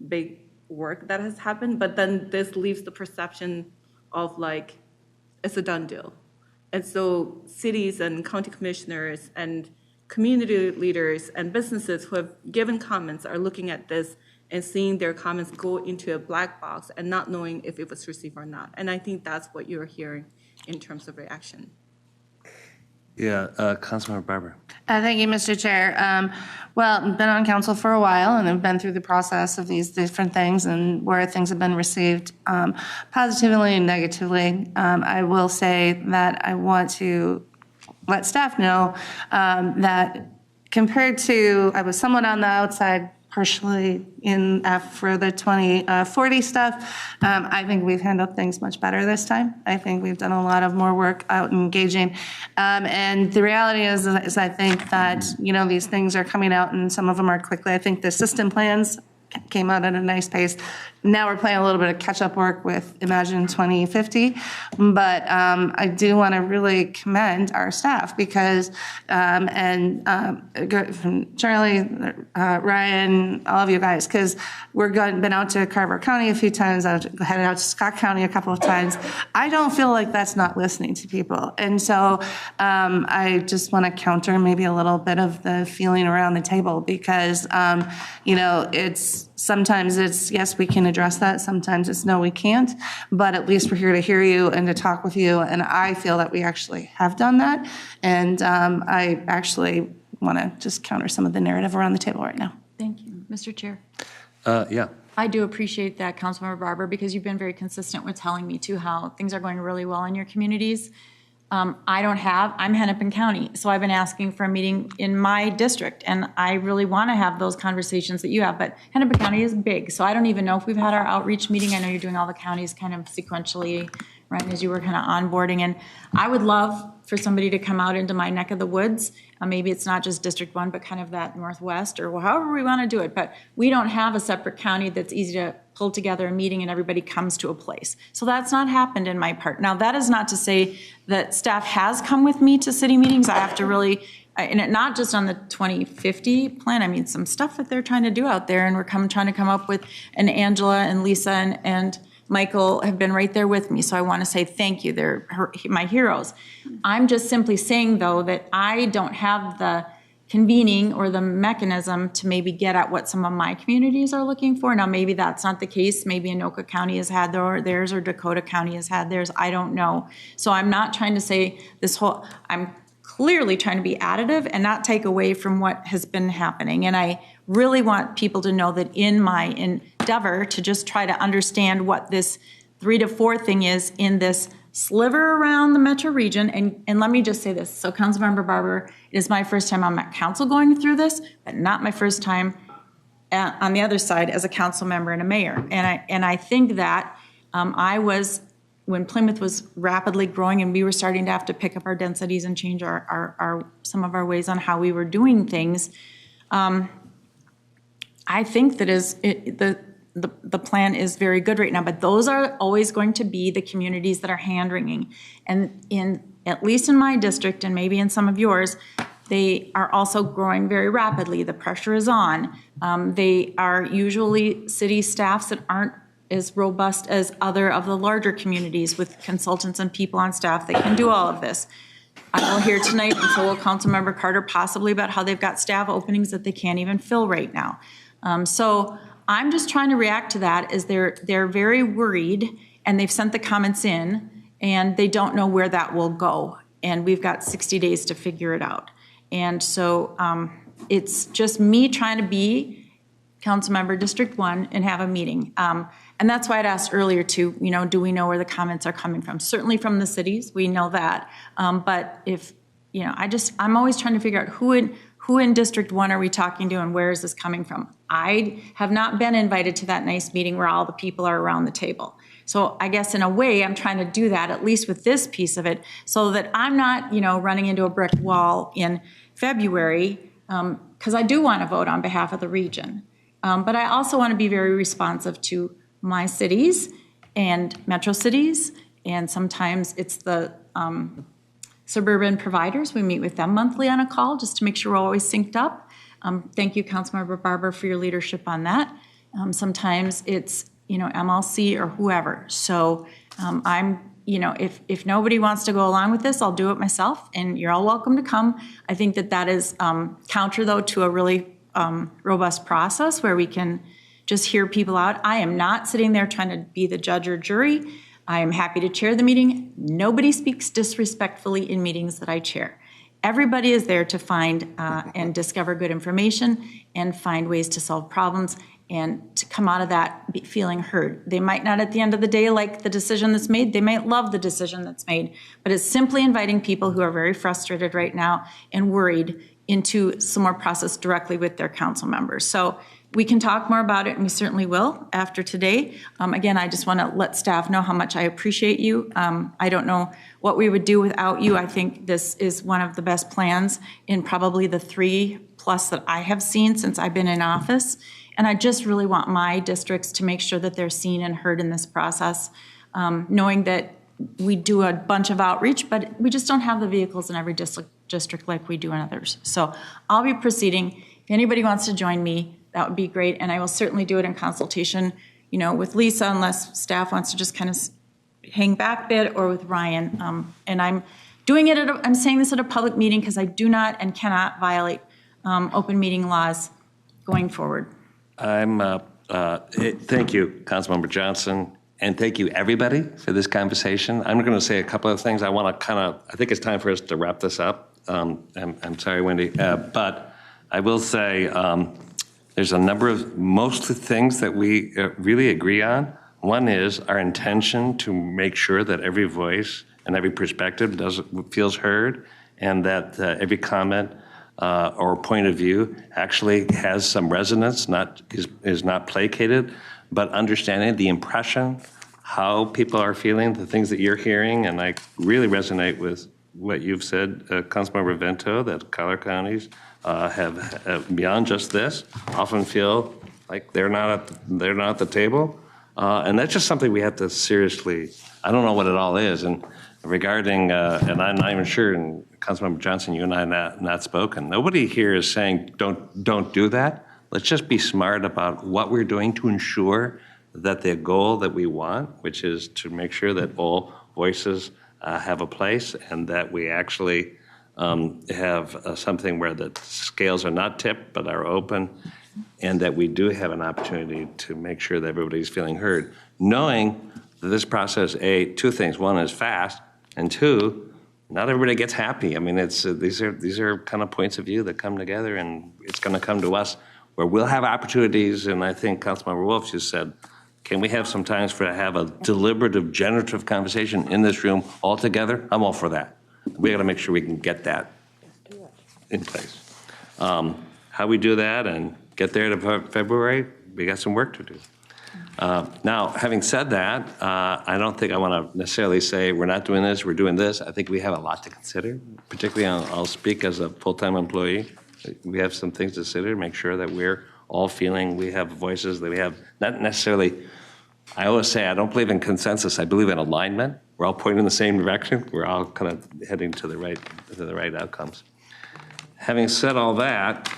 L: big work that has happened. But then this leaves the perception of like, it's a done deal. And so cities and county commissioners and community leaders and businesses who have given comments are looking at this and seeing their comments go into a black box and not knowing if it was received or not. And I think that's what you're hearing in terms of reaction.
A: Yeah, Councilmember Barber.
K: Thank you, Mr. Chair. Well, I've been on council for a while and I've been through the process of these different things and where things have been received positively and negatively. I will say that I want to let staff know that compared to, I was somewhat on the outside partially in for the 2040 stuff. I think we've handled things much better this time. I think we've done a lot of more work out engaging. And the reality is I think that, you know, these things are coming out and some of them are quickly. I think the system plans came out at a nice pace. Now we're playing a little bit of catch-up work with Imagine 2050, but I do want to really commend our staff because, from Charlie, Ryan, all of you guys, because been out to Carver County a few times, I've headed out to Scott County a couple of times. I don't feel like that's not listening to people. And so I just want to counter maybe a little bit of the feeling around the table because, you know, sometimes it's, yes, we can address that. Sometimes it's, no, we can't. But at least we're here to hear you and to talk with you. And I feel that we actually have done that. And I actually want to just counter some of the narrative around the table right now.
C: Thank you. Mr. Chair.
A: Yeah.
C: I do appreciate that, Councilmember Barber, because you've been very consistent with telling me too how things are going really well in your communities. I'm Hennepin County, so I've been asking for a meeting in my district, and I really want to have those conversations that you have, but Hennepin County is big, so I don't even know if we've had our outreach meeting. I know you're doing all the counties kind of sequentially Ryan, as you were kind of onboarding. And I would love for somebody to come out into my neck of the woods. Maybe it's not just District 1, but kind of that Northwest or however we want to do it. But we don't have a separate county that's easy to pull together a meeting and everybody comes to a place. So that's not happened in my part. Now, that is not to say that staff has come with me to city meetings. I have to really, and not just on the 2050 plan, I mean, some stuff that they're trying to do out there, and we're trying to come up with, and Angela and Lisa and Michael have been right there with me, so I want to say thank you. They're my heroes. I'm just simply saying, though, that I don't have the convening or the mechanism to maybe get at what some of my communities are looking for. Now, maybe that's not the case. Maybe Anoka County has had theirs or Dakota County has had theirs. I don't know. So I'm not trying to say I'm clearly trying to be additive and not take away from what has been happening. And I really want people to know that in my endeavor to just try to understand what this 3 to 4 thing is in this sliver around the metro region. And let me just say this. So Councilmember Barber, it is my first time on Met Council going through this, but not my first time on the other side as a council member and a mayor. And I think that when Plymouth was rapidly growing and we were starting to have to pick up our densities and change some of our ways on how we were doing things, I think that the plan is very good right now, but those are always going to be the communities that are hand-wringing. And at least in my district, and maybe in some of yours, they are also growing very rapidly. The pressure is on. They are usually city staffs that aren't as robust as other of the larger communities with consultants and people on staff that can do all of this. I will hear tonight, and so will Councilmember Carter, possibly about how they've got staff openings that they can't even fill right now. So I'm just trying to react to that as they're very worried, and they've sent the comments in, and they don't know where that will go. And we've got 60 days to figure it out. And so it's just me trying to be Councilmember District 1 and have a meeting. And that's why I'd asked earlier too, do we know where the comments are coming from? Certainly from the cities, we know that. But if, I'm always trying to figure out who in District 1 are we talking to and where is this coming from? I have not been invited to that nice meeting where all the people are around the table. So I guess in a way, I'm trying to do that, at least with this piece of it, so that I'm not, running into a brick wall in February, because I do want to vote on behalf of the region. But I also want to be very responsive to my cities and metro cities, and sometimes it's the suburban providers. We meet with them monthly on a call just to make sure we're always synced up. Thank you, Councilmember Barber, for your leadership on that. Sometimes it's, MLC or whoever. So if nobody wants to go along with this, I'll do it myself, and you're all welcome to come. I think that is counter, though, to a really robust process where we can just hear people out. I am not sitting there trying to be the judge or jury. I am happy to chair the meeting. Nobody speaks disrespectfully in meetings that I chair. Everybody is there to find and discover good information and find ways to solve problems and to come out of that feeling heard. They might not at the end of the day like the decision that's made. They might love the decision that's made, but it's simply inviting people who are very frustrated right now and worried into some more process directly with their council members. So we can talk more about it, and we certainly will after today. Again, I just want to let staff know how much I appreciate you. I don't know what we would do without you. I think this is one of the best plans in probably the 3+ that I have seen since I've been in office. And I just really want my districts to make sure that they're seen and heard in this process, knowing that we do a bunch of outreach, but we just don't have the vehicles in every district like we do in others. So I'll be proceeding. If anybody wants to join me, that would be great. And I will certainly do it in consultation, with Lisa, unless staff wants to just kind of hang back a bit, or with Ryan. And I'm doing it I'm saying this at a public meeting because I do not and cannot violate open meeting laws going forward.
A: Thank you, Councilmember Johnson, and thank you, everybody, for this conversation. I'm going to say a couple of things. I think it's time for us to wrap this up. I'm sorry, Wendy, but I will say there's a number of most things that we really agree on. One is our intention to make sure that every voice and every perspective feels heard, and that every comment or point of view actually has some resonance, is not placated, but understanding the impression, how people are feeling, the things that you're hearing, and I really resonate with what you've said, Councilmember Vento, that collar counties have beyond just this, often feel like they're not at the table. And that's just something we have to seriously, I don't know what it all is. And regarding, and I'm not even sure, and Councilmember Johnson, you and I have not spoken. Nobody here is saying don't do that. Let's just be smart about what we're doing to ensure that the goal that we want, which is to make sure that all voices have a place, and that we actually have something where the scales are not tipped but are open, and that we do have an opportunity to make sure that everybody's feeling heard, knowing that this process, two things. One is fast, and two, not everybody gets happy. I mean, these are kind of points of view that come together, and it's going to come to us where we'll have opportunities. And I think Councilmember Wolf just said, can we have some times to have a deliberative, generative conversation in this room all together? I'm all for that. We got to make sure we can get that in place. How we do that and get there to February, we got some work to do. Now, having said that, I don't think I want to necessarily say we're not doing this, we're doing this. I think we have a lot to consider, particularly I'll speak as a full-time employee. We have some things to consider, make sure that we're all feeling we have voices, that we have not necessarily, I always say I don't believe in consensus, I believe in alignment. We're all pointing in the same direction. We're all kind of heading to the right outcomes. Having said all that,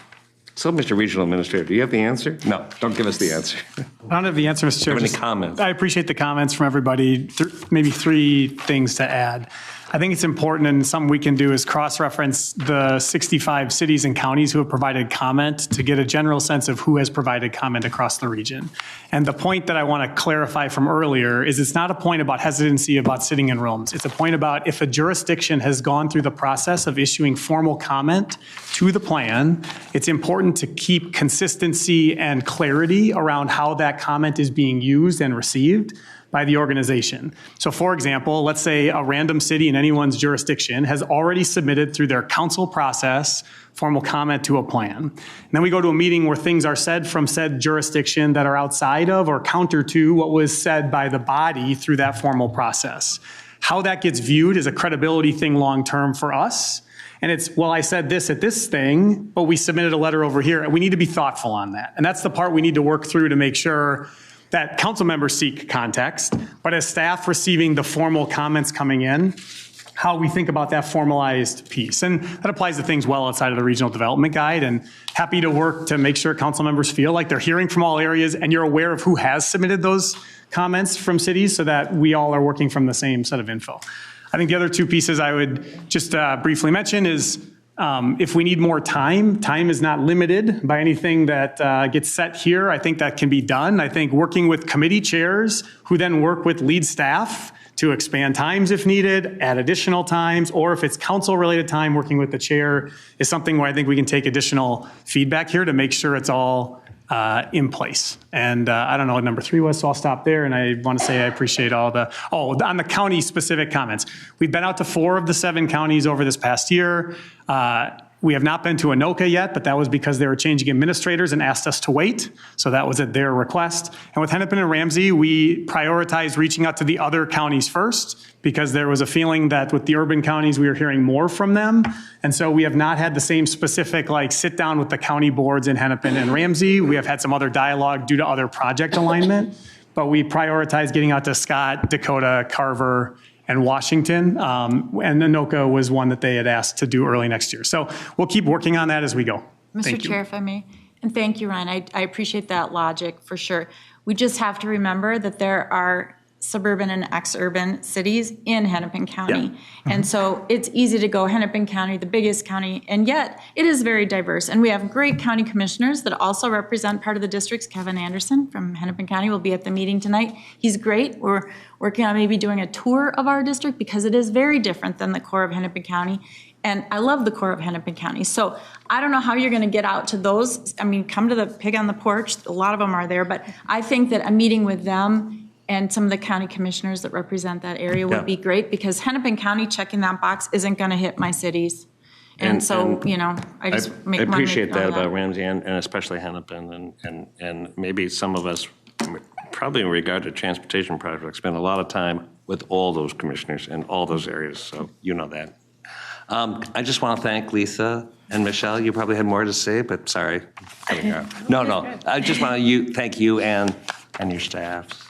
A: so, Mr. Regional Administrator, do you have the answer? No, don't give us the answer.
D: I don't have the answer, Mr. Chair.
A: Do you have any comments?
D: I appreciate the comments from everybody. Maybe three things to add. I think it's important, and something we can do is cross-reference the 65 cities and counties who have provided comment to get a general sense of who has provided comment across the region. And the point that I want to clarify from earlier is it's not a point about hesitancy about sitting in rooms. It's a point about if a jurisdiction has gone through the process of issuing formal comment to the plan, it's important to keep consistency and clarity around how that comment is being used and received by the organization. So for example, let's say a random city in anyone's jurisdiction has already submitted through their council process formal comment to a plan. And then we go to a meeting where things are said from said jurisdiction that are outside of or counter to what was said by the body through that formal process. How that gets viewed is a credibility thing long-term for us. And it's, well, I said this at this thing, but we submitted a letter over here. We need to be thoughtful on that. And that's the part we need to work through to make sure that council members seek context, but as staff receiving the formal comments coming in, how we think about that formalized piece. And that applies to things well outside of the regional development guide, and happy to work to make sure council members feel like they're hearing from all areas and you're aware of who has submitted those comments from cities so that we all are working from the same set of info. I think the other two pieces I would just briefly mention is if we need more time, time is not limited by anything that gets set here. I think that can be done. I think working with committee chairs who then work with lead staff to expand times if needed, add additional times, or if it's council-related time, working with the chair is something where I think we can take additional feedback here to make sure it's all in place. And I don't know what number 3 was, so I'll stop there. And I want to say I appreciate all the, on the county-specific comments. We've been out to 4 of the 7 counties over this past year. We have not been to Anoka yet, but that was because they were changing administrators and asked us to wait. So that was at their request. And with Hennepin and Ramsey, we prioritized reaching out to the other counties first because there was a feeling that with the urban counties, we were hearing more from them. And so we have not had the same specific sit down with the county boards in Hennepin and Ramsey. We have had some other dialogue due to other project alignment, but we prioritized getting out to Scott, Dakota, Carver, and Washington, and Anoka was one that they had asked to do early next year. So we'll keep working on that as we go.
C: Mr. Chair, if I may, and thank you, Ryan. I appreciate that logic for sure. We just have to remember that there are suburban and ex-urban cities in Hennepin County. Yeah. And so it's easy to go Hennepin County, the biggest county, and yet it is very diverse. And we have great county commissioners that also represent part of the districts. Kevin Anderson from Hennepin County will be at the meeting tonight. He's great. We're working on maybe doing a tour of our district because it is very different than the core of Hennepin County. And I love the core of Hennepin County. So I don't know how you're going to get out to those. I mean, come to the pig on the porch. A lot of them are there. But I think that a meeting with them and some of the county commissioners that represent that area would be great because Hennepin County checking that box isn't going to hit my cities. And so, I just
A: I appreciate that about Ramsey and especially Hennepin and maybe some of us probably in regard to transportation projects, spend a lot of time with all those commissioners in all those areas, so you know that. I just want to thank Lisa and Michelle. You probably had more to say, but sorry. No. I just want to thank you and your staffs.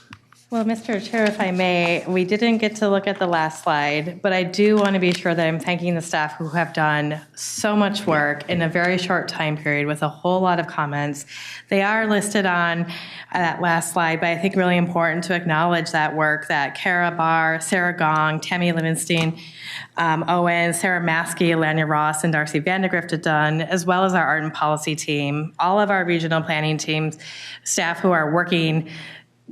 I: Well, Mr. Chair, if I may, we didn't get to look at the last slide, but I do want to be sure that I'm thanking the staff who have done so much work in a very short time period with a whole lot of comments. They are listed on that last slide, but I think really important to acknowledge that work that Kara Barr, Sarah Gong, Tammy Livingston, Owen, Sarah Maskey, Lanya Ross, and Darcy Vandegrift have done, as well as our art and policy team, all of our regional planning teams, staff who are working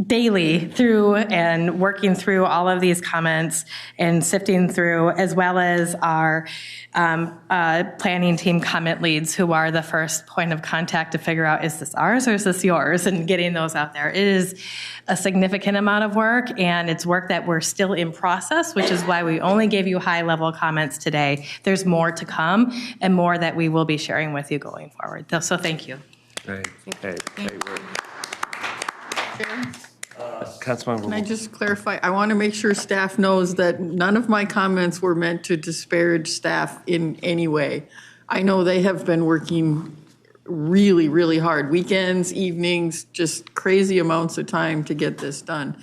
I: daily through and working through all of these comments and sifting through, as well as our planning team comment leads, who are the first point of contact to figure out, is this ours or is this yours, and getting those out there. It is a significant amount of work, and it's work that we're still in process, which is why we only gave you high-level comments today. There's more to come and more that we will be sharing with you going forward. So thank you.
A: Great. Great work. Councilmember.
B: Can I just clarify? I want to make sure staff knows that none of my comments were meant to disparage staff in any way. I know they have been working really, really hard, weekends, evenings, just crazy amounts of time to get this done.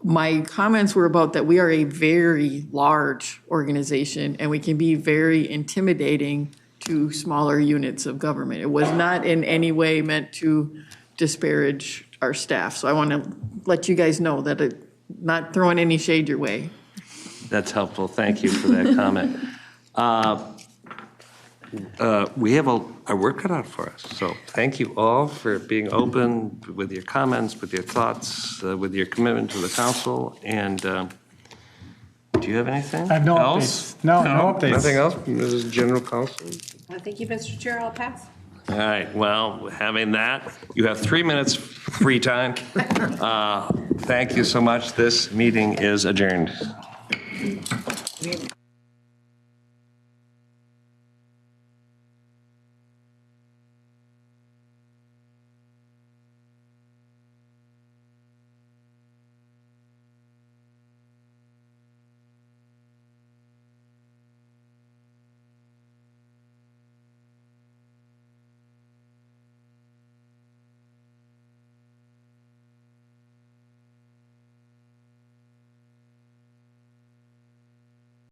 B: My comments were about that we are a very large organization and we can be very intimidating to smaller units of government. It was not in any way meant to disparage our staff. So I want to let you guys know that it, not throwing any shade your way.
A: That's helpful. Thank you for that comment. We have our work cut out for us. So thank you all for being open with your comments, with your thoughts, with your commitment to the council. And do you have anything
D: I have no
A: else?
D: updates. No updates.
A: Nothing else, Mrs. General Counsel?
J: Thank you, Mr. Chair. I'll pass.
A: All right, well, having that, you have 3 minutes free time. Thank you so much. This meeting is adjourned.